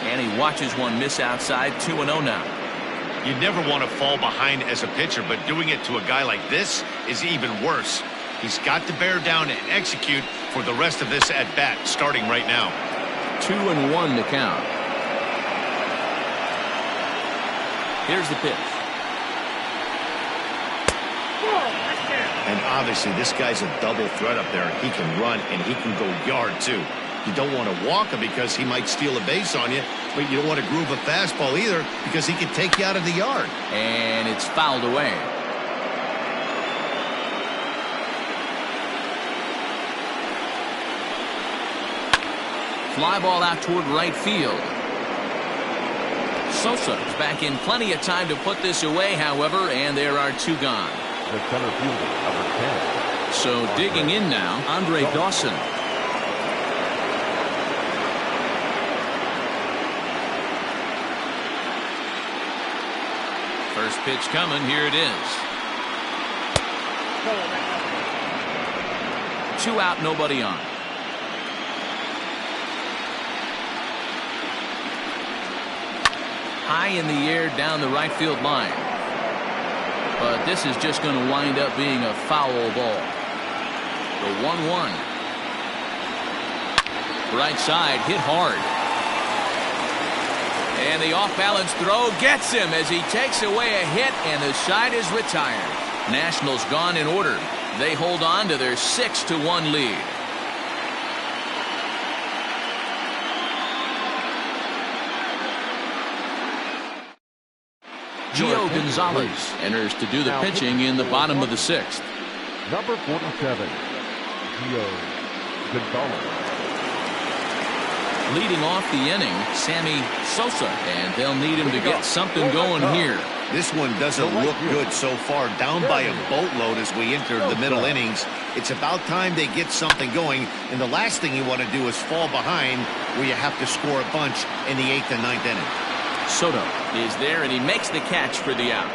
And he watches one miss outside. 2-0 now. You never want to fall behind as a pitcher, but doing it to a guy like this is even worse. He's got to bear down and execute for the rest of this at bat, starting right now. 2-1 to count. Here's the pitch. And obviously this guy's a double threat up there. He can run and he can go yard too. You don't want to walk him because he might steal a base on you, but you don't want to groove a fastball either because he can take you out of the yard. And it's fouled away. Fly ball out toward right field. Sosa is back in plenty of time to put this away, however, and there are 2 gone. The center fielder, number 10. So digging in now, Andre Dawson. First pitch coming. Here it is. 2 out, nobody on. High in the air down the right field line. But this is just going to wind up being a foul ball. The 1-1. Right side, hit hard. And the off-balance throw gets him as he takes away a hit, and the side is retired. Nationals gone in order. They hold on to their 6-1 lead. Gio Gonzalez enters to do the pitching in the bottom of the 6th. Number 47, Gio Gonzalez. Leading off the inning, Sammy Sosa, and they'll need him to get something going here. This one doesn't look good so far, down by a boatload as we enter the middle innings. It's about time they get something going, and the last thing you want to do is fall behind where you have to score a bunch in the 8th and 9th inning. Soto is there, and he makes the catch for the out.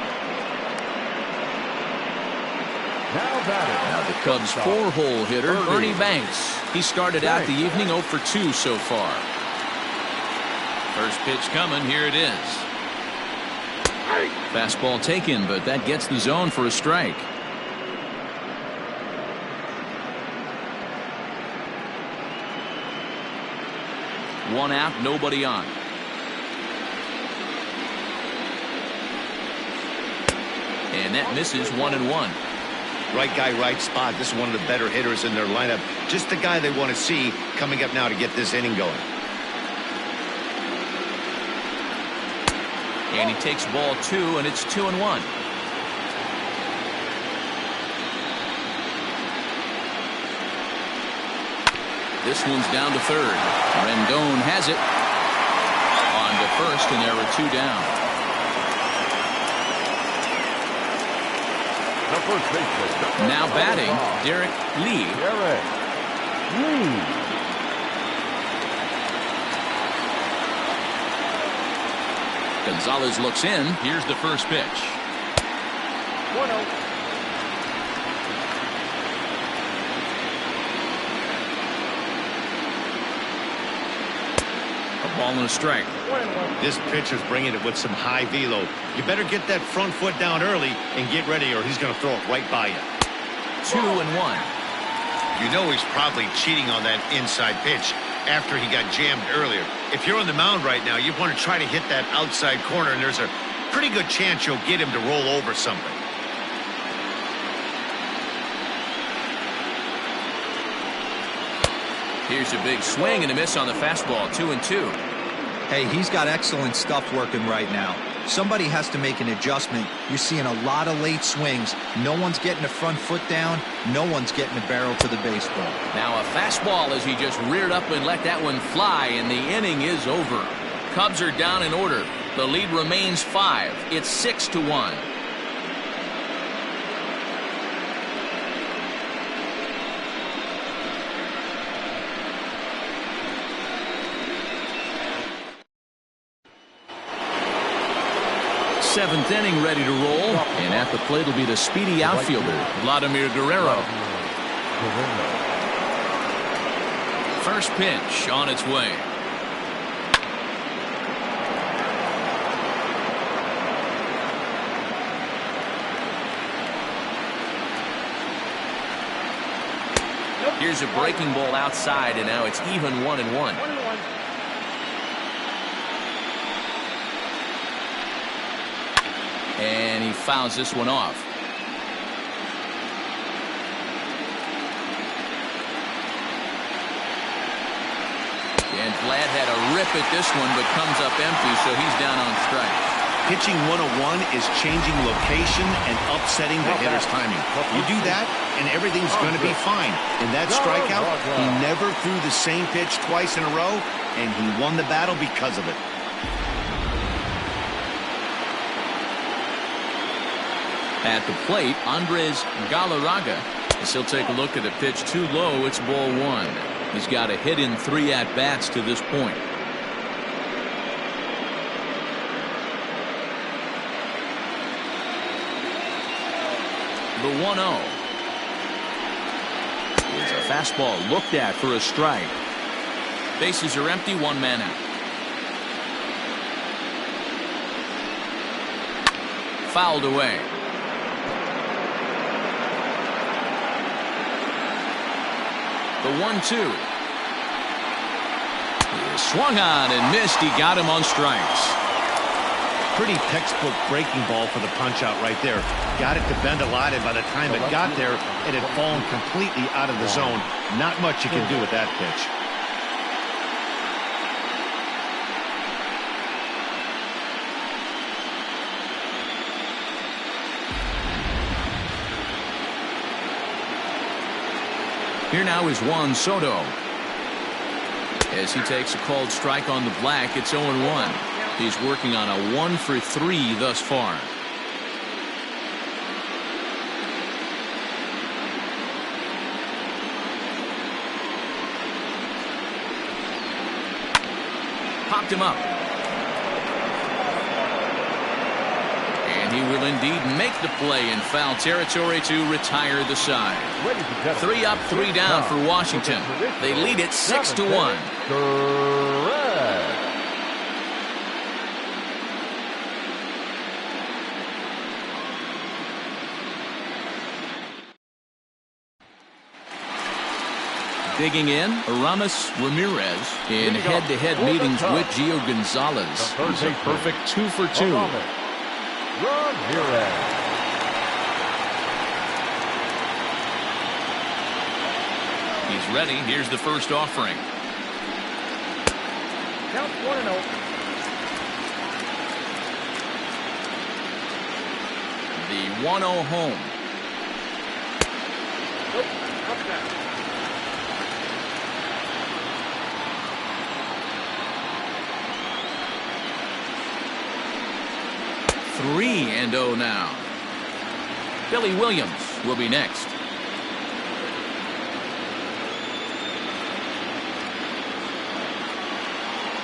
Now the Cubs' 4-hole hitter, Ernie Banks. He started out the evening 0 for 2 so far. First pitch coming, here it is. Fastball taken, but that gets the zone for a strike. One out, nobody on. And that misses 1-1. Right guy, right spot. This is one of the better hitters in their lineup. Just the guy they want to see coming up now to get this inning going. And he takes ball 2, and it's 2-1. This one's down to third. Rendon has it. On to first, and there are 2 down. Now batting, Derek Lee. Gonzalez looks in. Here's the first pitch. 1-0. A ball and a strike. 1-1. This pitcher's bringing it with some high velo. You better get that front foot down early and get ready, or he's going to throw it right by you. 2-1. You know he's probably cheating on that inside pitch after he got jammed earlier. If you're on the mound right now, you want to try to hit that outside corner, and there's a pretty good chance you'll get him to roll over something. Here's a big swing and a miss on the fastball. 2-2. Hey, he's got excellent stuff working right now. Somebody has to make an adjustment. You're seeing a lot of late swings. No one's getting the front foot down. No one's getting the barrel to the baseball. Now a fastball as he just reared up and let that one fly, and the inning is over. Cubs are down in order. The lead remains 5. It's 6-1. Seventh inning ready to roll, and at the plate will be the speedy outfielder Vladimir Guerrero. First pitch on its way. Here's a breaking ball outside, and now it's even 1-1. 1-1. And he fouls this one off. And Vlad had a rip at this one, but comes up empty, so he's down on strike. Pitching 101 is changing location and upsetting the hitter's timing. You do that, and everything's going to be fine. In that strikeout, he never threw the same pitch twice in a row, and he won the battle because of it. At the plate, Andres Galarraga. As he'll take a look at the pitch too low, it's ball 1. He's got a hit in 3 at-bats to this point. The 1-0 is a fastball looked at for a strike. Bases are empty, 1 man out. Fouled away. The 1-2. He swung on and missed. He got him on strikes. Pretty textbook breaking ball for the punch out right there. Got it to bend a lot, and by the time it got there, it had fallen completely out of the zone. Not much you can do with that pitch. Here now is Juan Soto. As he takes a called strike on the black, it's 0-1. He's working on a 1 for 3 thus far. Popped him up. And he will indeed make the play in foul territory to retire the side. 3 up, 3 down for Washington. They lead it 6-1. Digging in, Aramis Ramirez in head-to-head meetings with Gio Gonzalez. He's a perfect 2 for 2. Ramirez. He's ready. Here's the first offering. Count 1-0. The 1-0 home. Nope. Up down. Three and 0 now. Billy Williams will be next.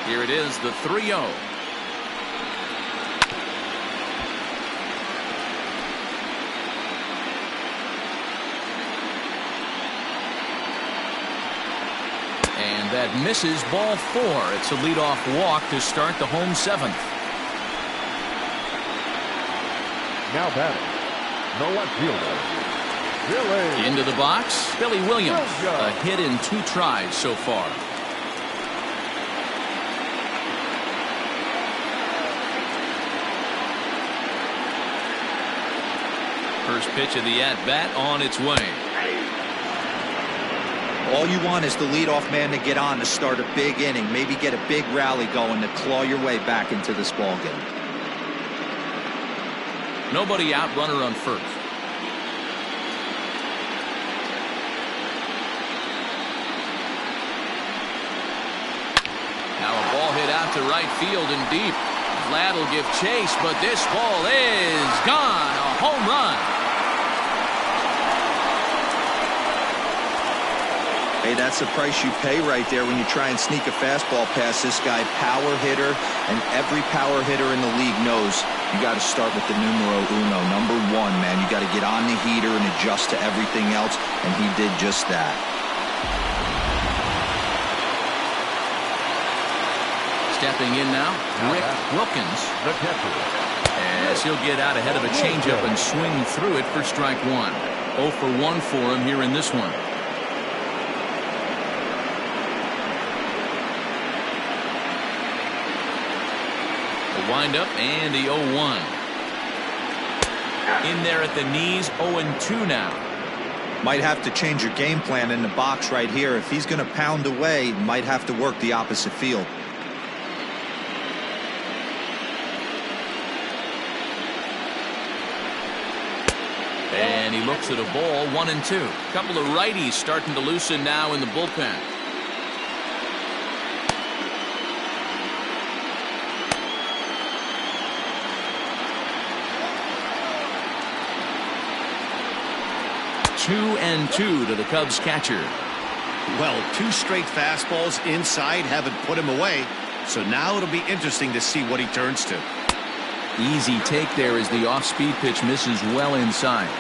Here it is, the 3-0. And that misses, ball 4. It's a leadoff walk to start the home 7th. Now batting, no one fielder. Billy. Into the box, Billy Williams. A hit in 2 tries so far. First pitch of the at-bat on its way. All you want is the leadoff man to get on to start a big inning, maybe get a big rally going to claw your way back into this ball game. Nobody out, runner on first. Now a ball hit out to right field and deep. Vlad will give chase, but this ball is gone. A home run. Hey, that's the price you pay right there when you try and sneak a fastball past this guy. Power hitter, and every power hitter in the league knows you got to start with the numero uno, number 1, man. You got to get on the heater and adjust to everything else, and he did just that. Stepping in now, Rick Wilkins. As he'll get out ahead of a changeup and swing through it for strike 1. 0 for 1 for him here in this one. Wind up and the 0-1. In there at the knees, 0-2 now. Might have to change your game plan in the box right here. If he's going to pound away, might have to work the opposite field. And he looks at a ball, 1-2. Couple of righties starting to loosen now in the bullpen. Two and 2 to the Cubs catcher. Well, 2 straight fastballs inside haven't put him away. So now it'll be interesting to see what he turns to. Easy take there as the off-speed pitch misses well inside.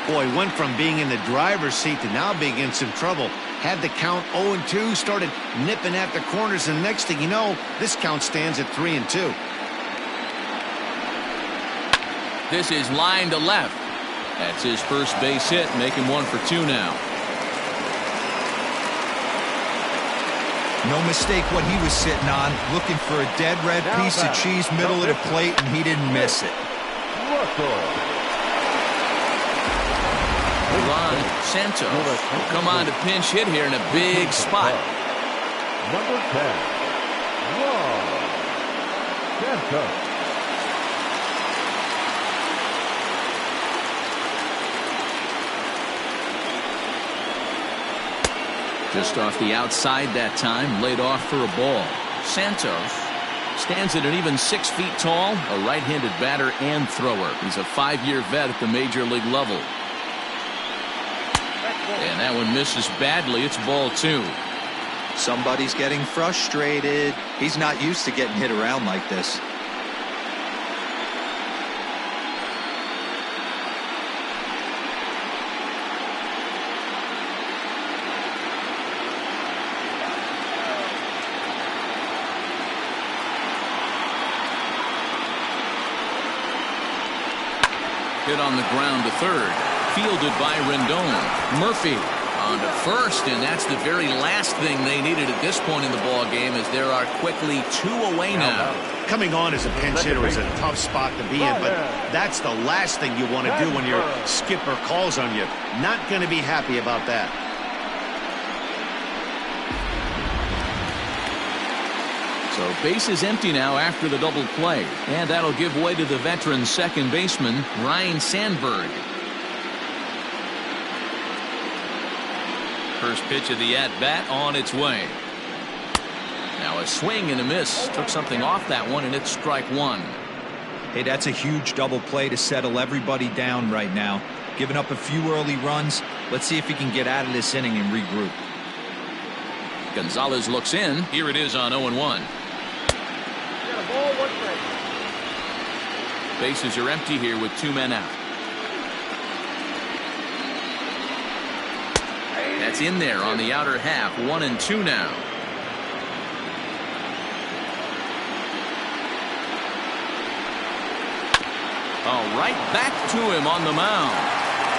Boy, went from being in the driver's seat to now being in some trouble. Had the count 0-2, started nipping at the corners, and next thing you know, this count stands at 3-2. This is line to left. That's his first base hit, making 1 for 2 now. No mistake what he was sitting on, looking for a dead red piece of cheese middle of the plate, and he didn't miss it. Ron Santos will come on to pinch hit here in a big spot. Number 10, Ron Santos. Just off the outside that time, laid off for a ball. Santos stands at an even 6 feet tall, a right-handed batter and thrower. He's a 5-year vet at the major league level. And that one misses badly. It's ball 2. Somebody's getting frustrated. He's not used to getting hit around like this. Hit on the ground to third. Fielded by Rendon. Murphy on to first, and that's the very last thing they needed at this point in the ball game, as there are quickly 2 away now. Coming on as a pinch hitter is a tough spot to be in, but that's the last thing you want to do when your skipper calls on you. Not going to be happy about that. So base is empty now after the double play, and that'll give way to the veteran second baseman, Ryne Sandberg. First pitch of the at-bat on its way. Now a swing and a miss. Took something off that one, and it's strike one. Hey, that's a huge double play to settle everybody down right now. Giving up a few early runs. Let's see if he can get out of this inning and regroup. Gonzalez looks in. Here it is on 0-1. Bases are empty here with 2 men out. That's in there on the outer half. 1-2 now. All right, back to him on the mound.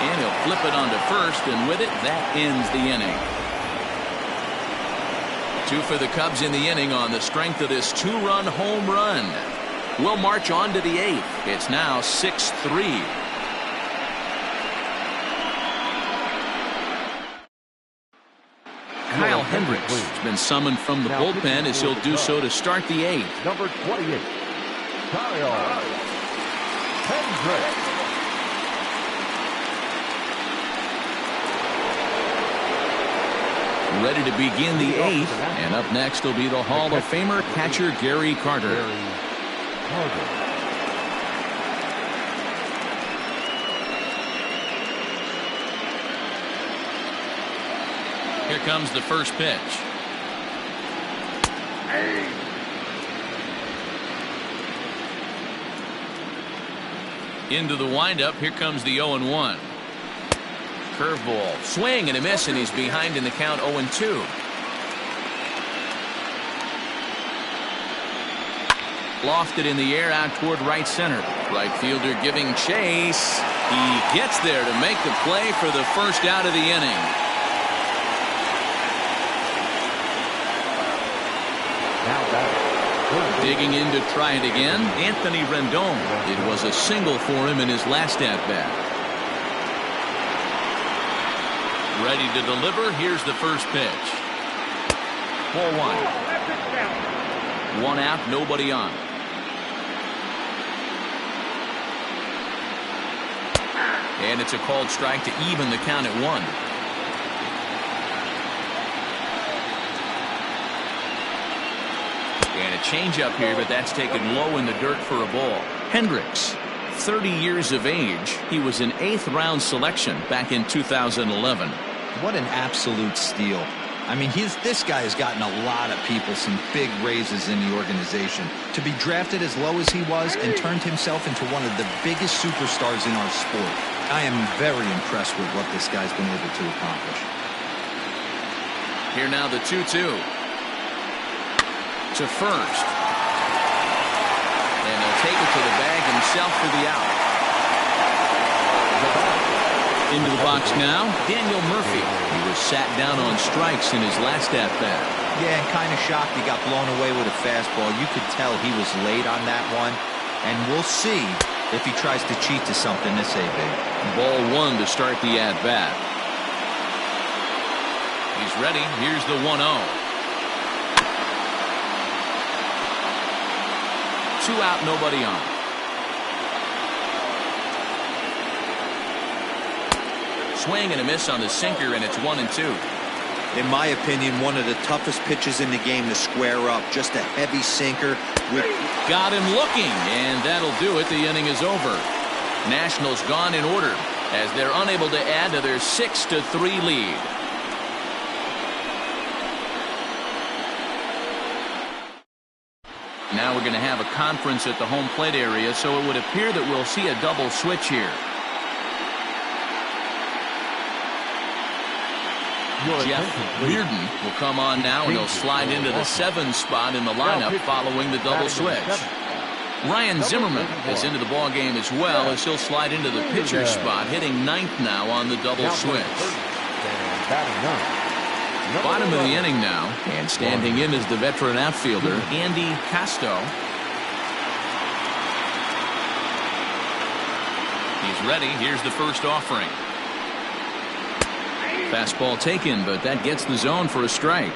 And he'll flip it onto first, and with it, that ends the inning. 2 for the Cubs in the inning on the strength of this 2-run home run. We'll march on to the 8th. It's now 6-3. Kyle Hendricks has been summoned from the bullpen, as he'll do so to start the 8th. Number 28, Kyle Hendricks. Ready to begin the 8th, and up next will be the Hall of Famer catcher Gary Carter. Here comes the first pitch. Into the windup. Here comes the 0-1. Curveball. Swing and a miss, and he's behind in the count 0-2. Lofted in the air out toward right center. Right fielder giving chase. He gets there to make the play for the first out of the inning. Digging in to try it again, Anthony Rendon. It was a single for him in his last at-bat. Ready to deliver. Here's the first pitch. Ball 1. 1 out, nobody on. And it's a called strike to even the count at 1. And a changeup here, but that's taken low in the dirt for a ball. Hendricks, 30 years of age. He was an 8th round selection back in 2011. What an absolute steal. I mean, this guy has gotten a lot of people some big raises in the organization. To be drafted as low as he was and turned himself into one of the biggest superstars in our sport. I am very impressed with what this guy's been able to accomplish. Here now the 2-2. To first. And he'll take it to the bag himself for the out. Into the box now, Daniel Murphy. He was sat down on strikes in his last at-bat. Yeah, and kind of shocked he got blown away with a fastball. You could tell he was late on that one. And we'll see if he tries to cheat to something this AB. Ball 1 to start the at-bat. He's ready. Here's the 1-0. 2 out, nobody on. Swing and a miss on the sinker, and it's 1-2. In my opinion, one of the toughest pitches in the game to square up. Just a heavy sinker. Got him looking, and that'll do it. The inning is over. Nationals gone in order as they're unable to add to their 6-3 lead. Now we're going to have a conference at the home plate area, so it would appear that we'll see a double switch here. Jeff Reardon will come on now, and he'll slide into the 7 spot in the lineup following the double switch. Ryan Zimmerman is into the ball game as well, as he'll slide into the pitcher spot, hitting 9th now on the double switch. Bottom of the inning now, and standing in is the veteran outfielder Andy Casto. He's ready. Here's the first offering. Fastball taken, but that gets the zone for a strike.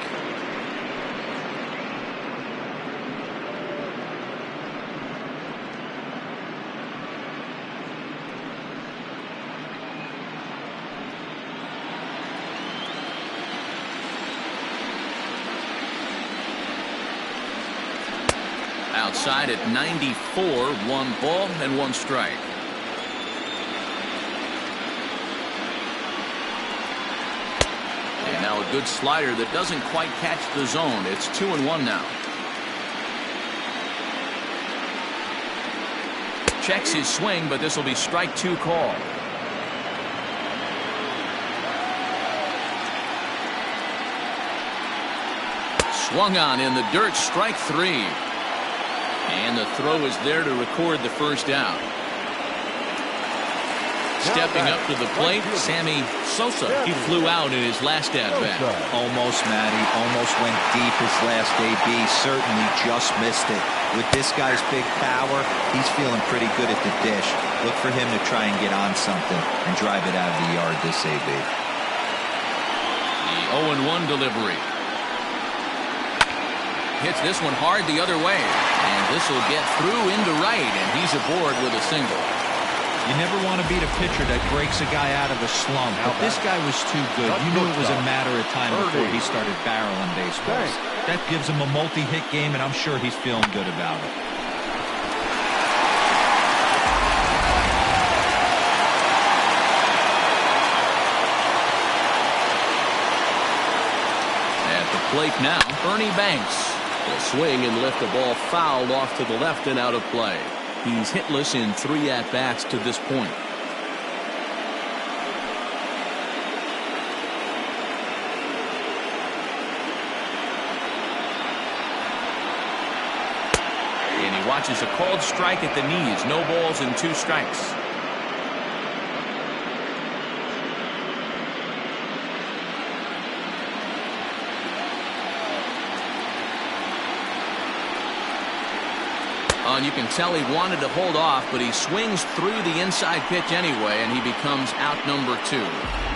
Outside at 94, 1 ball and 1 strike. And now a good slider that doesn't quite catch the zone. It's 2-1 now. Checks his swing, but this will be strike 2 call. Swung on in the dirt, strike 3. And the throw is there to record the first out. Stepping up to the plate, Sammy Sosa. He flew out in his last at-bat. Almost, Matty. Almost went deep his last AB. Certainly just missed it. With this guy's big power, he's feeling pretty good at the dish. Look for him to try and get on something and drive it out of the yard this AB. The 0-1 delivery. Hits this one hard the other way. And this will get through into right, and he's aboard with a single. You never want to beat a pitcher that breaks a guy out of a slump, but this guy was too good. You knew it was a matter of time before he started barreling baseballs. That gives him a multi-hit game, and I'm sure he's feeling good about it. At the plate now, Ernie Banks will swing and lift the ball foul off to the left and out of play. He's hitless in 3 at-bats to this point. And he watches a called strike at the knees. No balls and 2 strikes. And you can tell he wanted to hold off, but he swings through the inside pitch anyway, and he becomes out number 2.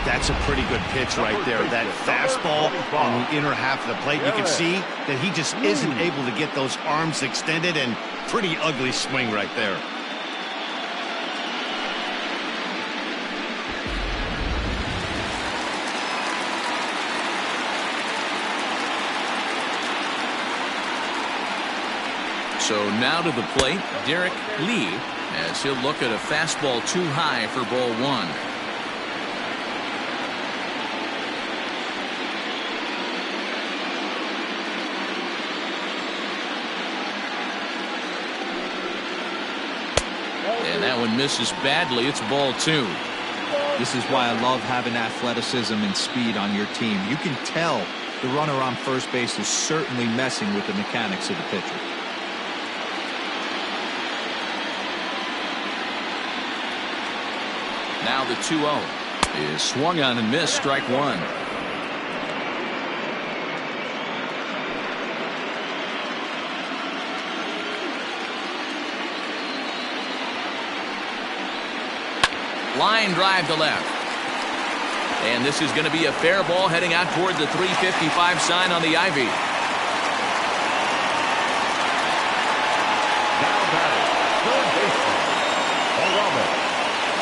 That's a pretty good pitch right there. That fastball on the inner half of the plate. You can see that he just isn't able to get those arms extended, and pretty ugly swing right there. So now to the plate, Derek Lee, as he'll look at a fastball too high for ball 1. And that one misses badly. It's ball 2. This is why I love having athleticism and speed on your team. You can tell the runner on first base is certainly messing with the mechanics of the pitcher. Now the 2-0 is swung on and missed, strike 1. Line drive to left. And this is going to be a fair ball heading out toward the 355 sign on the ivy.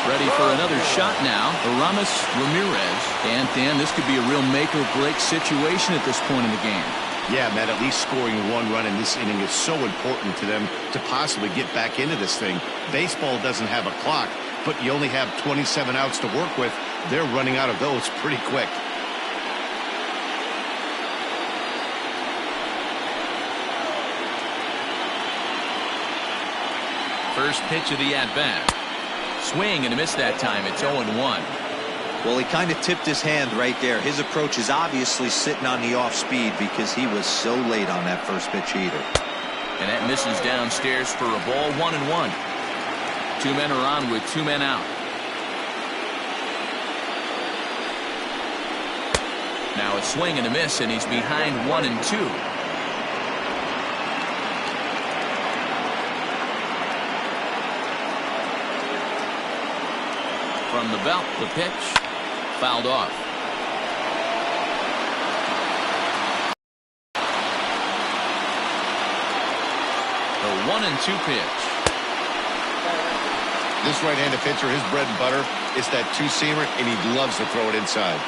Ready for another shot now, Aramis Ramirez. And Dan, this could be a real make-or-break situation at this point in the game. Yeah, Matt, at least scoring 1 run in this inning is so important to them to possibly get back into this thing. Baseball doesn't have a clock, but you only have 27 outs to work with. They're running out of those pretty quick. First pitch of the at-bat. Swing and a miss that time. It's 0-1. Well, he kind of tipped his hand right there. His approach is obviously sitting on the off speed because he was so late on that first pitch either. And that misses downstairs for a ball. 1-1. Two men are on with two men out. Now a swing and a miss, and he's behind 1-2. From the belt, the pitch fouled off. The 1-2 pitch. This right-handed pitcher, his bread and butter is that two-seamer, and he loves to throw it inside.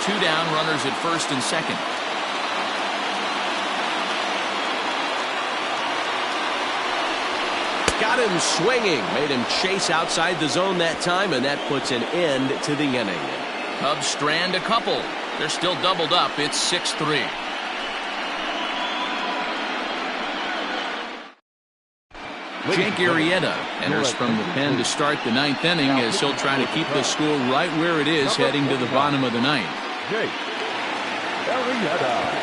Two down, runners at first and second. Got him swinging, made him chase outside the zone that time, and that puts an end to the inning. Cubs strand a couple. They're still doubled up. It's 6-3. Jake Arrieta enters from the pen to start the ninth inning as he'll try to keep the score right where it is heading to the bottom of the ninth. Jake Arrieta.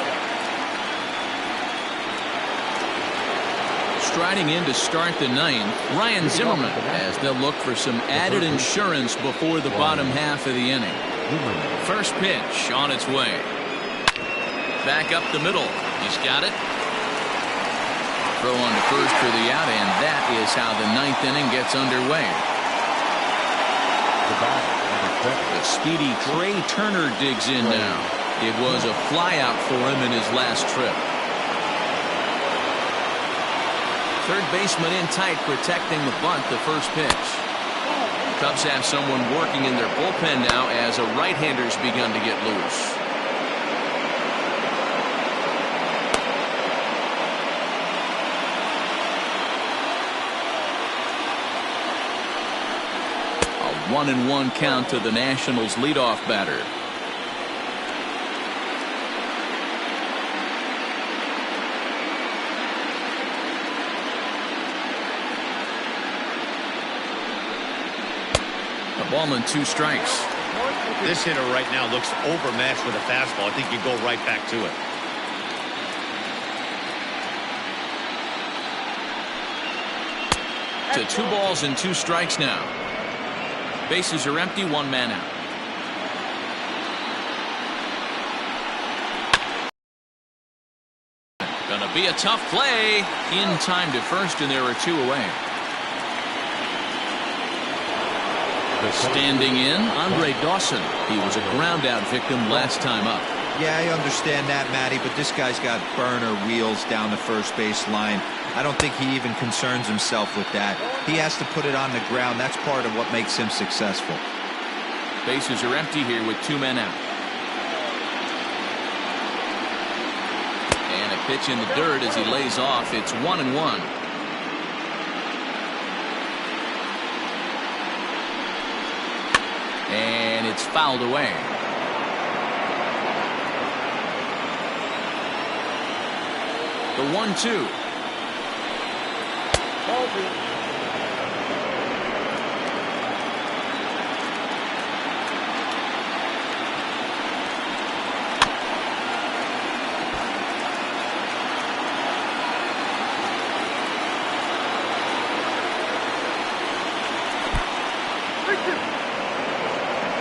Striding in to start the ninth, Ryan Zimmerman, as they'll look for some added insurance before the bottom half of the inning. First pitch on its way. Back up the middle. He's got it. Throw on to first for the out, and that is how the ninth inning gets underway. The speedy Trey Turner digs in now. It was a flyout for him in his last trip. Third baseman in tight, protecting the bunt, the first pitch. Cubs have someone working in their bullpen now as a right-hander's begun to get loose. A 1-1 count to the Nationals' leadoff batter. Ball and 2 strikes. This hitter right now looks overmatched with a fastball. I think you go right back to it. To 2 balls and 2 strikes now. Bases are empty, 1 man out. Gonna be a tough play. In time to first, and there are 2 away. Standing in, Andre Dawson. He was a ground out victim last time up. Yeah, I understand that, Matty, but this guy's got burner wheels down the first base line. I don't think he even concerns himself with that. He has to put it on the ground. That's part of what makes him successful. Bases are empty here with 2 men out. And a pitch in the dirt as he lays off. It's 1-1. And it's fouled away. The 1-2.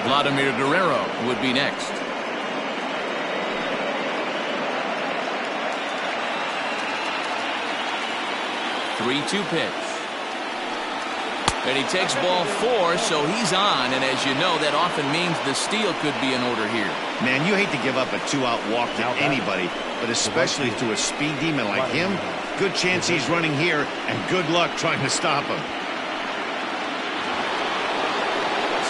Vladimir Guerrero would be next. The 3-2 pitch. And he takes ball 4, so he's on. And as you know, that often means the steal could be in order here. Man, you hate to give up a 2-out walk to anybody, but especially to a speed demon like him. Good chance he's running here, and good luck trying to stop him.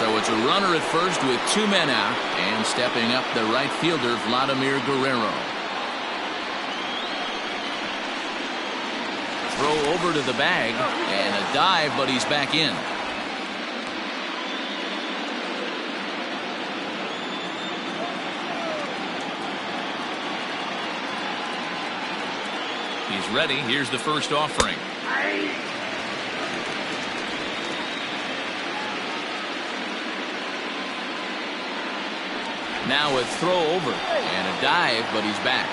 So it's a runner at first with 2 men out, and stepping up the right fielder, Vladimir Guerrero. Throw over to the bag, and a dive, but he's back in. ready. Here's the first offering. Now a throw over and a dive, but he's back.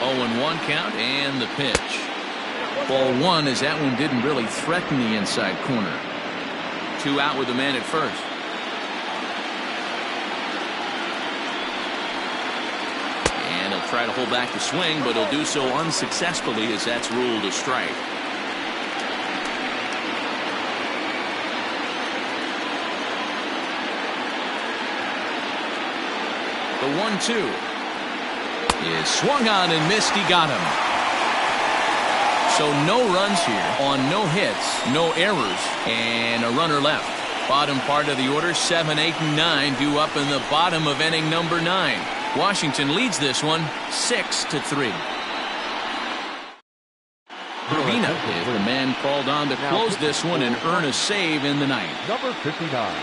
Oh, 0-1 count and the pitch. Ball one, as that one didn't really threaten the inside corner. 2 out with the man at first. And he'll try to hold back the swing, but he'll do so unsuccessfully as that's ruled a strike. The 1-2 is swung on and missed. He got him. So no runs here on no hits, no errors, and a runner left. Bottom part of the order, 7, 8, and 9 due up in the bottom of inning number 9. Washington leads this one 6-3. Urbina is the man called on to close this one and earn a save in the ninth. Number 59.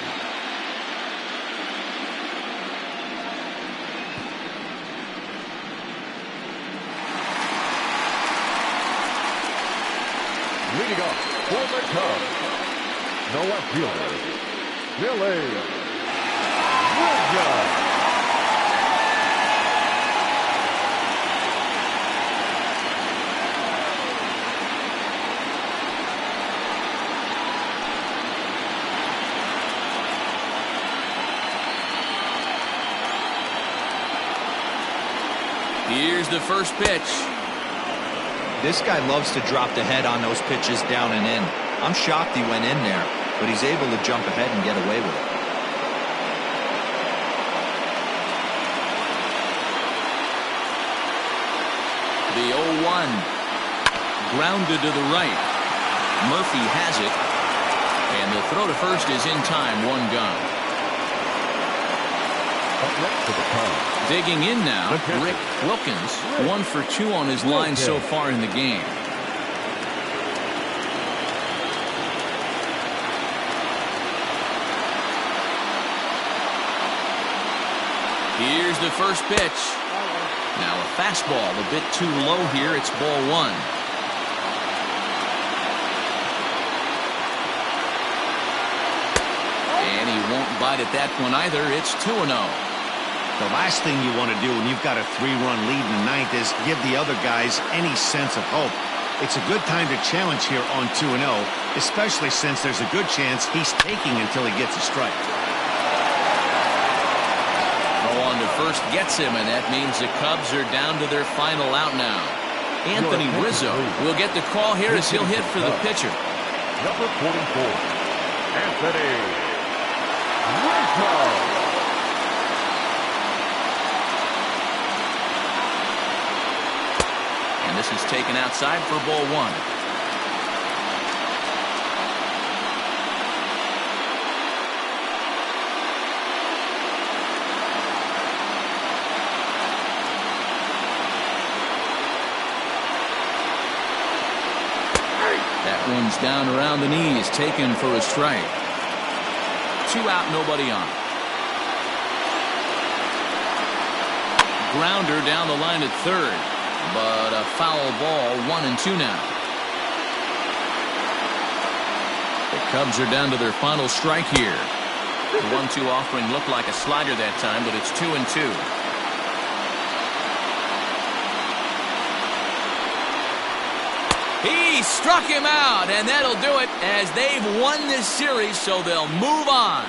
Leading up for the Cubs, the left fielder, Billy Williams. Here's the first pitch. This guy loves to drop the head on those pitches down and in. I'm shocked he went in there, but he's able to jump ahead and get away with it. The 0-1 grounded to the right. Murphy has it, and the throw to first is in time. 1 gone. Digging in now, Rick Wilkins, 1 for 2 on his line so far in the game. Here's the first pitch. Now a fastball a bit too low here. It's ball 1. And he won't bite at that one either. It's 2-0. The last thing you want to do when you've got a 3-run lead in the ninth is give the other guys any sense of hope. It's a good time to challenge here on 2-0, especially since there's a good chance he's taking until he gets a strike. Throw on to first gets him, and that means the Cubs are down to their final out now. Anthony Rizzo will get the call here as he'll hit for the pitcher. Number 44, Anthony Rizzo. And this is taken outside for ball 1. That one's down around the knees, taken for a strike. 2 out, nobody on. Grounder down the line at third. But a foul ball, 1-2 now. The Cubs are down to their final strike here. The 1-2 offering looked like a slider that time, but it's 2-2. He struck him out, and that'll do it as they've won this series, so they'll move on.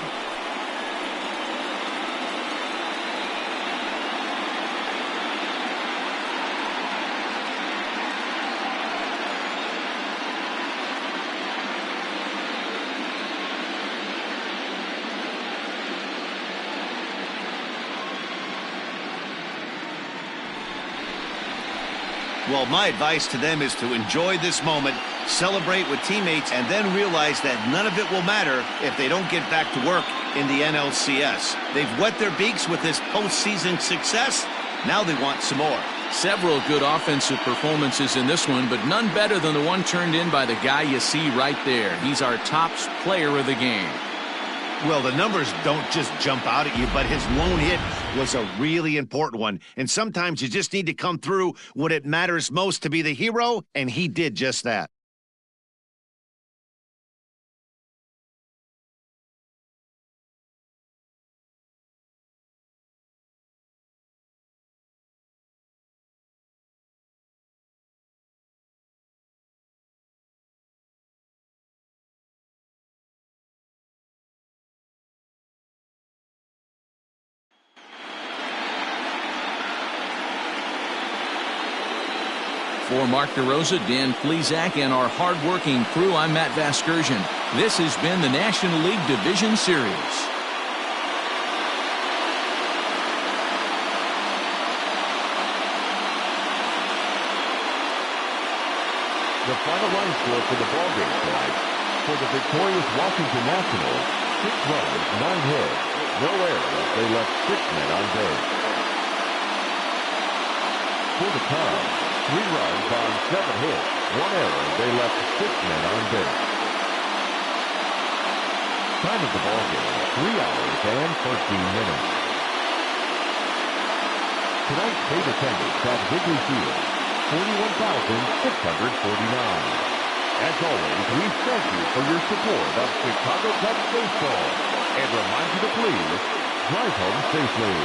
Well, my advice to them is to enjoy this moment, celebrate with teammates, and then realize that none of it will matter if they don't get back to work in the NLCS. They've wet their beaks with this postseason success. Now they want some more. Several good offensive performances in this one, but none better than the one turned in by the guy you see right there. He's our top player of the game. Well, the numbers don't just jump out at you, but his lone hit was a really important one. And sometimes you just need to come through when it matters most to be the hero, and he did just that. For Mark DeRosa, Dan Plesac, and our hard-working crew, I'm Matt Vasgersian. This has been the National League Division Series. The final line score for the ballgame tonight. For the victorious Washington Nationals, 6 runs, 9 hits, no errors. They left 6 men on base. For the Cubs, 3 runs on 7 hits, 1 error. They left 6 men on base. Time of the ballgame, 3 hours and 13 minutes. Tonight's paid attendance at Wrigley Field, 41,649. As always, we thank you for your support of Chicago Cubs baseball and remind you to please drive home safely.